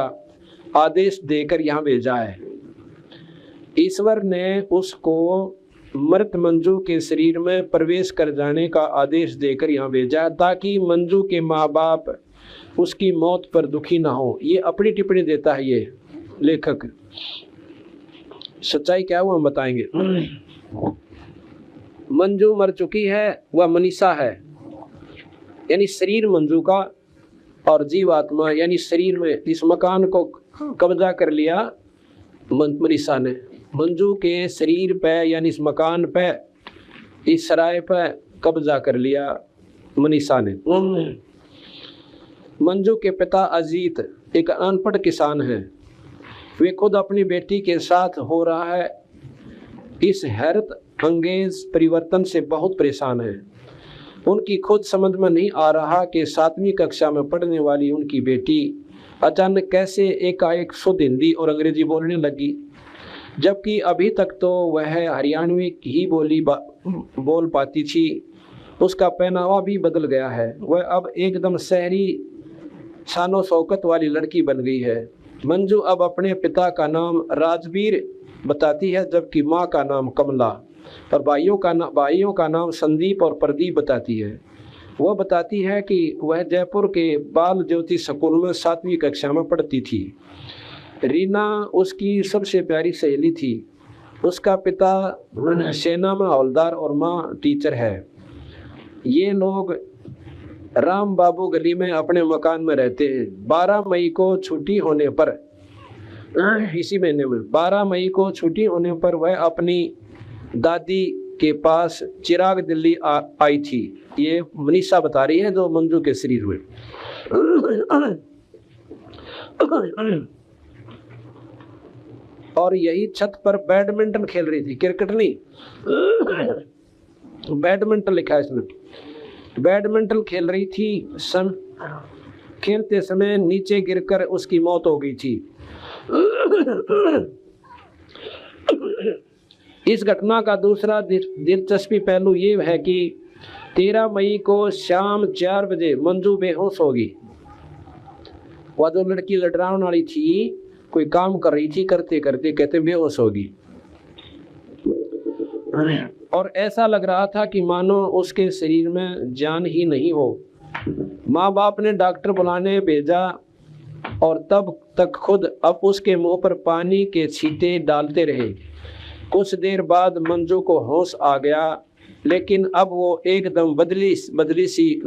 आदेश देकर यहाँ भेजा है। ईश्वर ने उसको मृत मंजू के शरीर में प्रवेश कर जाने का आदेश देकर यहाँ भेजा ताकि मंजू के माँ बाप उसकी मौत पर दुखी ना हो। ये अपनी टिप्पणी देता है ये लेखक। सच्चाई क्या हुआ हम बताएंगे। मंजू मर चुकी है, वह मनीषा है, यानी शरीर मंजू का, और जीवात्मा यानी शरीर में इस मकान को कब्जा कर लिया मनीषा ने। मंजू के शरीर पे यानी इस मकान पे, इस सराय पे कब्जा कर लिया मनीषा ने। मंजू के पिता अजीत एक अनपढ़ किसान हैं। वे खुद अपनी बेटी के साथ हो रहा है इस हैरत अंगेज परिवर्तन से बहुत परेशान है। उनकी खुद समझ में नहीं आ रहा कि 7वीं कक्षा में पढ़ने वाली उनकी बेटी अचानक कैसे एकाएक शुद्ध हिंदी और अंग्रेजी बोलने लगी, जबकि अभी तक तो वह हरियाणवी ही बोल पाती थी। उसका पहनावा भी बदल गया है, वह अब एकदम शहरी शानो शौकत वाली लड़की बन गई है। मंजू अब अपने पिता का नाम राजवीर बताती है, जबकि माँ का नाम कमला, और भाइयों का नाम संदीप और प्रदीप बताती है। वह बताती है कि वह जयपुर के बाल ज्योति स्कूल में 7वीं कक्षा में पढ़ती थी। रीना उसकी सबसे प्यारी सहेली थी। उसका पिता सेना में हवलदार और माँ टीचर है। ये लोग राम बाबू गली में अपने मकान में रहते हैं। 12 मई को छुट्टी होने पर, इसी महीने में 12 मई को छुट्टी होने पर वह अपनी दादी के पास चिराग दिल्ली आई थी। ये मनीषा बता रही है जो मंजू के शरीर में। और यही छत पर बैडमिंटन खेल रही थी, क्रिकेट नहीं, बैडमिंटन लिखा है इसमें। बैडमिंटन खेल रही थी। खेलते समय नीचे गिरकर उसकी मौत हो गई थी। इस घटना का दूसरा दिलचस्पी पहलू ये है कि 13 मई को शाम 4 बजे मंजू बेहोश होगी। वह जो लड़की लड़ाने वाली थी, कोई काम कर रही थी, करते करते कहते बेहोश होगी। और ऐसा लग रहा था कि मानो उसके शरीर में जान ही नहीं हो। माँ बाप ने डॉक्टर बुलाने भेजा और तब तक खुद अब उसके मुंह पर पानी के छींटे डालते रहे। कुछ देर बाद मंजू को होश आ गया, लेकिन अब वो एकदम बदली सी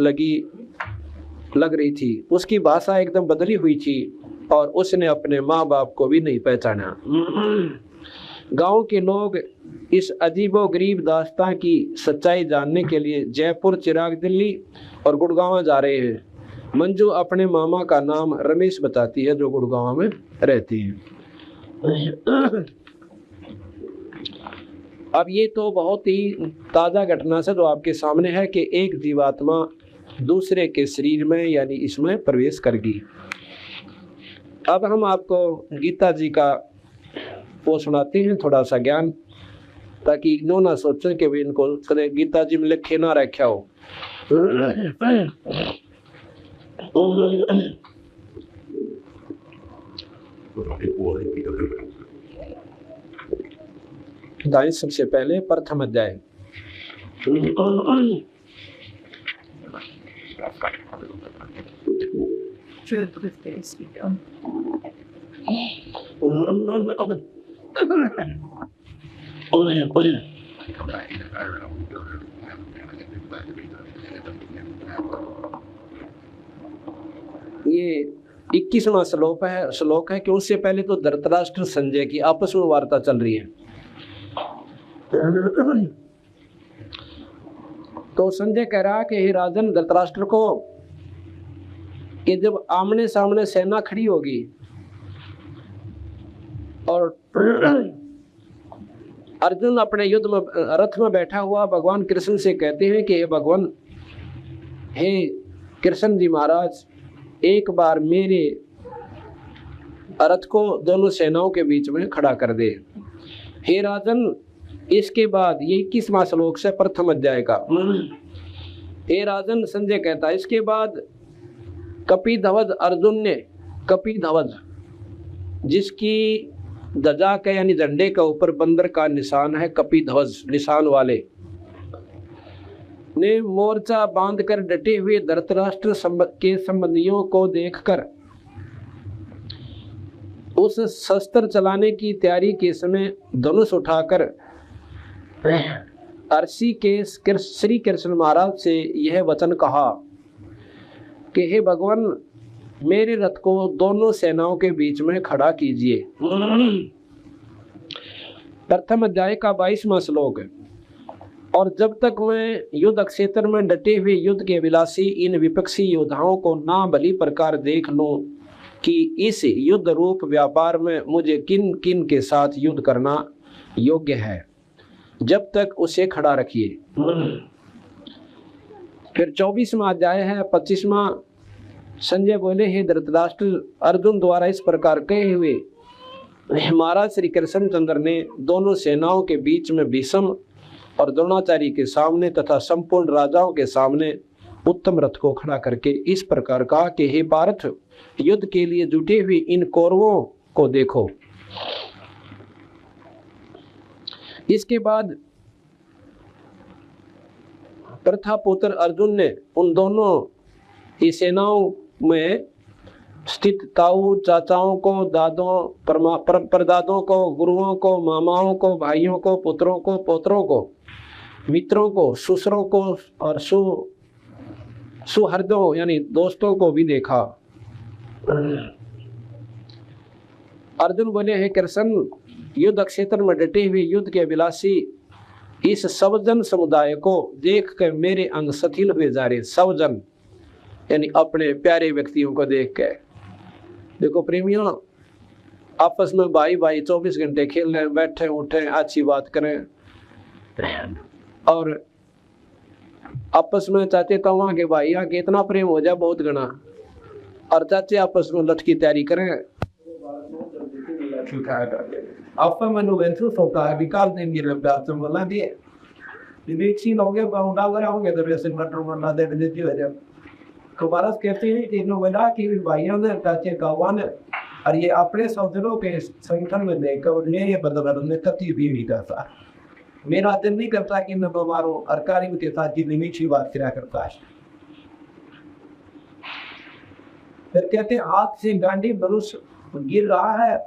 लग रही थी। उसकी भाषा एकदम बदली हुई थी और उसने अपने माँ बाप को भी नहीं पहचाना। गांव के लोग इस अजीबोगरीब दास्तां की सच्चाई जानने के लिए जयपुर, चिराग दिल्ली और गुड़गांव जा रहे हैं। मंजू अपने मामा का नाम रमेश बताती है जो गुड़गांव में रहती है। अब ये तो बहुत ही ताज़ा घटना से जो आपके सामने है कि एक जीवात्मा दूसरे के शरीर में यानी इसमें प्रवेश कर गई। अब हम आपको गीता जी का वो सुनाते हैं थोड़ा सा ज्ञान, ताकि नो ना सोचें कि इनको कदे गीता जी में लिखे ना रखा हो। दाएं सबसे पहले प्रथम अध्याय। ये 21वां श्लोक है कि उससे पहले तो धृतराष्ट्र संजय की आपस में वार्ता चल रही है। तो संजय कह रहा है कि हे राजन धृतराष्ट्र को कि जब आमने सामने सेना खड़ी होगी और अर्जुन अपने युद्ध में रथ में बैठा हुआ भगवान कृष्ण से कहते हैं कि हे भगवान, हे कृष्ण जी महाराज, एक बार मेरे रथ को दोनों सेनाओं के बीच में खड़ा कर दे। हे राजन, इसके बाद ये 21वां श्लोक से प्रथम अध्याय का। हे राजन, संजय कहता है, इसके बाद कपिध्वज अर्जुन ने, कपिध्वज जिसकी ध्वजा के यानी झंडे के ऊपर बंदर का निशान है, कपिध्वज निशान वाले ने मोर्चा बांधकर डटे हुए धृतराष्ट्र के संबंधियों को देखकर उस शस्त्र चलाने की तैयारी के समय धनुष उठाकर अर्षि के श्री कृष्ण महाराज से यह वचन कहा कि हे भगवान, मेरे रथ को दोनों सेनाओं के बीच में खड़ा कीजिए। प्रथम अध्याय का 22वां श्लोक है। और जब तक मैं युद्ध क्षेत्र में डटे हुए युद्ध के विलासी इन विपक्षी योद्धाओं को ना भली प्रकार देख लूं कि इस युद्ध रूप व्यापार में मुझे किन किन के साथ युद्ध करना योग्य है, जब तक उसे खड़ा रखिए। फिर 24वां अध्याय है, 25वां। संजय बोले, हे धृतराष्ट्र, अर्जुन द्वारा इस प्रकार कहे हुए महाराज श्री कृष्णचंद्र ने दोनों सेनाओं के बीच में भीष्म और द्रोणाचार्य के सामने तथा संपूर्ण राजाओं के सामने उत्तम रथ को खड़ा करके इस प्रकार कहा कि हे पार्थ, युद्ध के लिए जुटे हुए इन कौरवों को देखो। इसके बाद प्रथापुत्र अर्जुन ने उन दोनों ही सेनाओं में स्थित ताऊ चाचाओं को, दादों, परदादों को, गुरुओं को, मामाओं को, भाइयों को, पुत्रों को, पोत्रों को, मित्रों को, ससुरों को और सुहृदों यानी दोस्तों को भी देखा। अर्जुन बोले, हे कृष्ण, युद्ध क्षेत्र में डटे हुए युद्ध के अभिलाषी इस सवजन समुदाय को देखकर मेरे अंग शिथिल हुए जा रहे। सवजन यानी अपने प्यारे व्यक्तियों को देख के। देखो प्रेमियों, आपस में भाई भाई 24 घंटे खेल रहे, बैठे उठे, अच्छी बात करें और आपस में चाचे ताऊ के भाई आके इतना प्रेम हो जाए बहुत गना, और चाचे आपस में लठ की तैयारी करें। आपका मनोवेंट्रो होता है निकाल देंगे लब्धात से बोला दिए विवेची लोगे बाउंडा वगैरह होंगे तो वैसे मटर बना दे देती है। जब कुमार कहते हैं कि नोवेला की भाइयों ने चाचे गाँव ने और ये अपने सौजनों के संगठन में देखकर ये बदल ने कति भी नहीं करता। मेरा दिल नहीं करता कि मैं बीमार हूँ और कार्य के साथ जितनी मीठी बात किया करता है। फिर कहते हाथ से गांडी धनुष गिर रहा है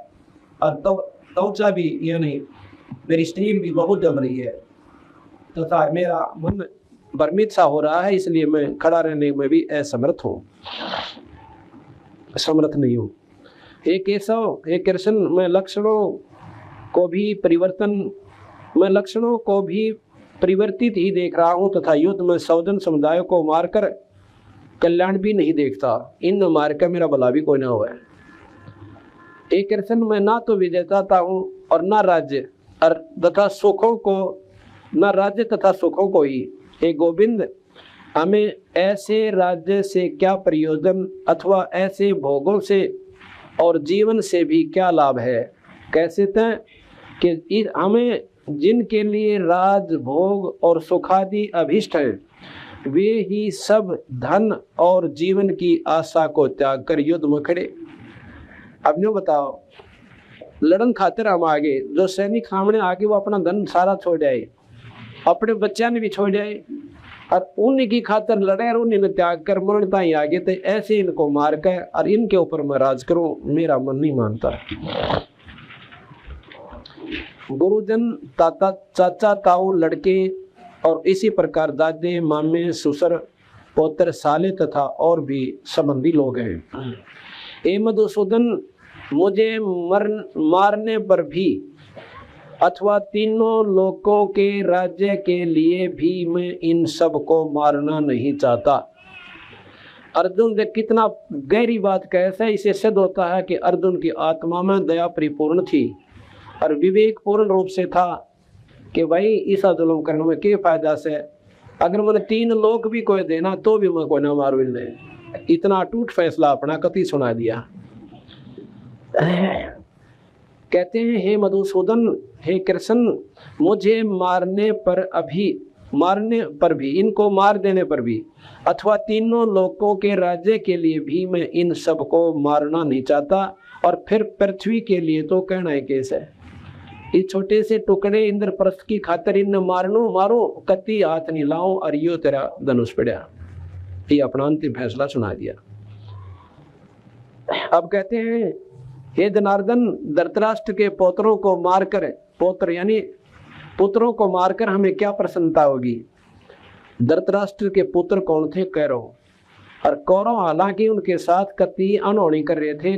और त्वचा भी यानी मेरी स्त्रीम भी बहुत जम रही है तथा तो मेरा मन भ्रमित सा हो रहा है, इसलिए मैं खड़ा रहने में भी असमर्थ हूँ, समर्थ नहीं हूँ। हे केशव, हे कृष्ण, मैं लक्षणों को भी परिवर्तित ही देख रहा हूँ तथा युद्ध में सौजन समुदाय को मारकर कल्याण भी नहीं देखता। इन मारकर मेरा भला भी कोई ना हुआ है। हे कृष्ण, मैं ना तो विजय चाहता हूँ और ना राज्य तथा सुखों को, ना राज्य तथा सुखों को ही। हे गोविंद, हमें ऐसे राज्य से क्या प्रयोजन अथवा ऐसे भोगों से और जीवन से भी क्या लाभ है। कैसे तय कि हमें जिनके लिए राज भोग और सुखादि अभिष्ट है वे ही सब धन और जीवन की आशा को त्याग कर युद्ध में खड़े। अब न्यू बताओ, लड़न खातिर हम आगे, जो सैनिक सामने आगे वो अपना धन सारा छोड़ जाए, अपने बच्चा ने भी छोड़ जाए और उन्हीं की खातिर लड़े और उन्हें त्याग कर मरणता ही आगे, तो ऐसे इनको मार कर और इनके ऊपर मैं राज करूं, मेरा मन नहीं मानता। गुरुजन, ताता, चाचा, ताऊ, लड़के और इसी प्रकार दादे, मामे, ससुर, पोत्र, साले तथा और भी संबंधी लोग हैं। ए मधुसूदन, मुझे मारने पर भी अथवा तीनों लोकों के राज्य के लिए भी मैं इन सब को मारना नहीं चाहता। अर्जुन ने कितना गहरी बात कैसे, इसे सिद्ध होता है कि अर्जुन की आत्मा में दया परिपूर्ण थी और विवेक पूर्ण रूप से था कि भाई ईसा जुल्म करने में क्या फायदा से, अगर मैंने 3 लोक भी कोई देना तो भी मैं कोई ना मारू। इतना अटूट फैसला अपना कति सुना दिया। कहते हैं, हे मधुसूदन, हे कृष्ण, मुझे मारने पर भी इनको मार देने पर भी अथवा तीनों लोकों के राज्य के लिए भी मैं इन सब को मारना नहीं चाहता। और फिर पृथ्वी के लिए तो कहना है कैसे, इस छोटे से टुकड़े इंद्रप्रस्थ की खातिर इन मारो कति हाथ नहीं लाओ और यो तेरा धनुष पड़ा। ये अपना अंतिम फैसला सुना दिया। अब कहते हैं, हे जनार्दन, धृतराष्ट्र के पुत्रों को मारकर, पुत्र यानी पुत्रों को मारकर हमें क्या प्रसन्नता होगी। धृतराष्ट्र के पुत्र कौन थे? कौरव। और कौरव हालांकि उनके साथ कति अनहोनी कर रहे थे,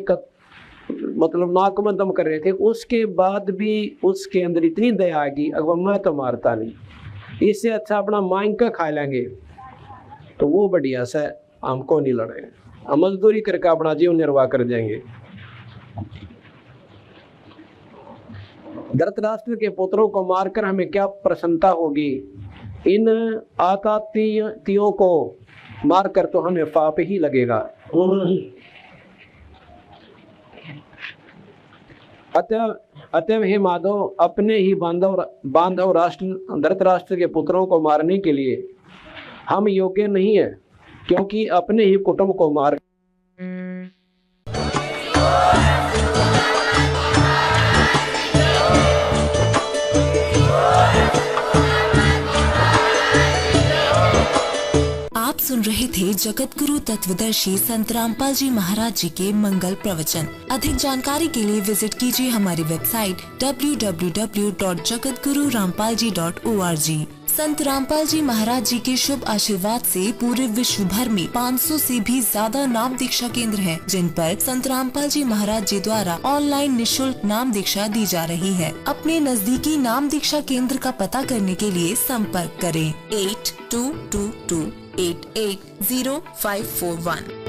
मतलब नाक में दम कर रहे थे, उसके बाद भी उसके अंदर इतनी दया आ गई, अगर मैं तो मारता नहीं, इससे अच्छा अपना मांग कर खा लेंगे तो वो बढ़िया से हमको नहीं लड़े, हम मजदूरी करके अपना जीवन निर्वाह कर जाएंगे। धृतराष्ट्र के पुत्रों को मारकर हमें क्या प्रसन्नता होगी, इन आतातियों को मारकर तो हमें पाप ही लगेगा। अतः हे माधव, अपने ही बांधव राष्ट्र धृतराष्ट्र के पुत्रों को मारने के लिए हम योग्य नहीं है क्योंकि अपने ही कुटुंब को मार आप सुन रहे थे जगत गुरु तत्वदर्शी संत रामपाल जी महाराज जी के मंगल प्रवचन। अधिक जानकारी के लिए विजिट कीजिए हमारी वेबसाइट www.jagatgururampalji.org। संत रामपाल जी महाराज जी के शुभ आशीर्वाद से पूरे विश्व भर में 500 से भी ज्यादा नाम दीक्षा केंद्र हैं, जिन पर संत रामपाल जी महाराज जी द्वारा ऑनलाइन निशुल्क नाम दीक्षा दी जा रही है। अपने नजदीकी नाम दीक्षा केंद्र का पता करने के लिए संपर्क करें 8222880541।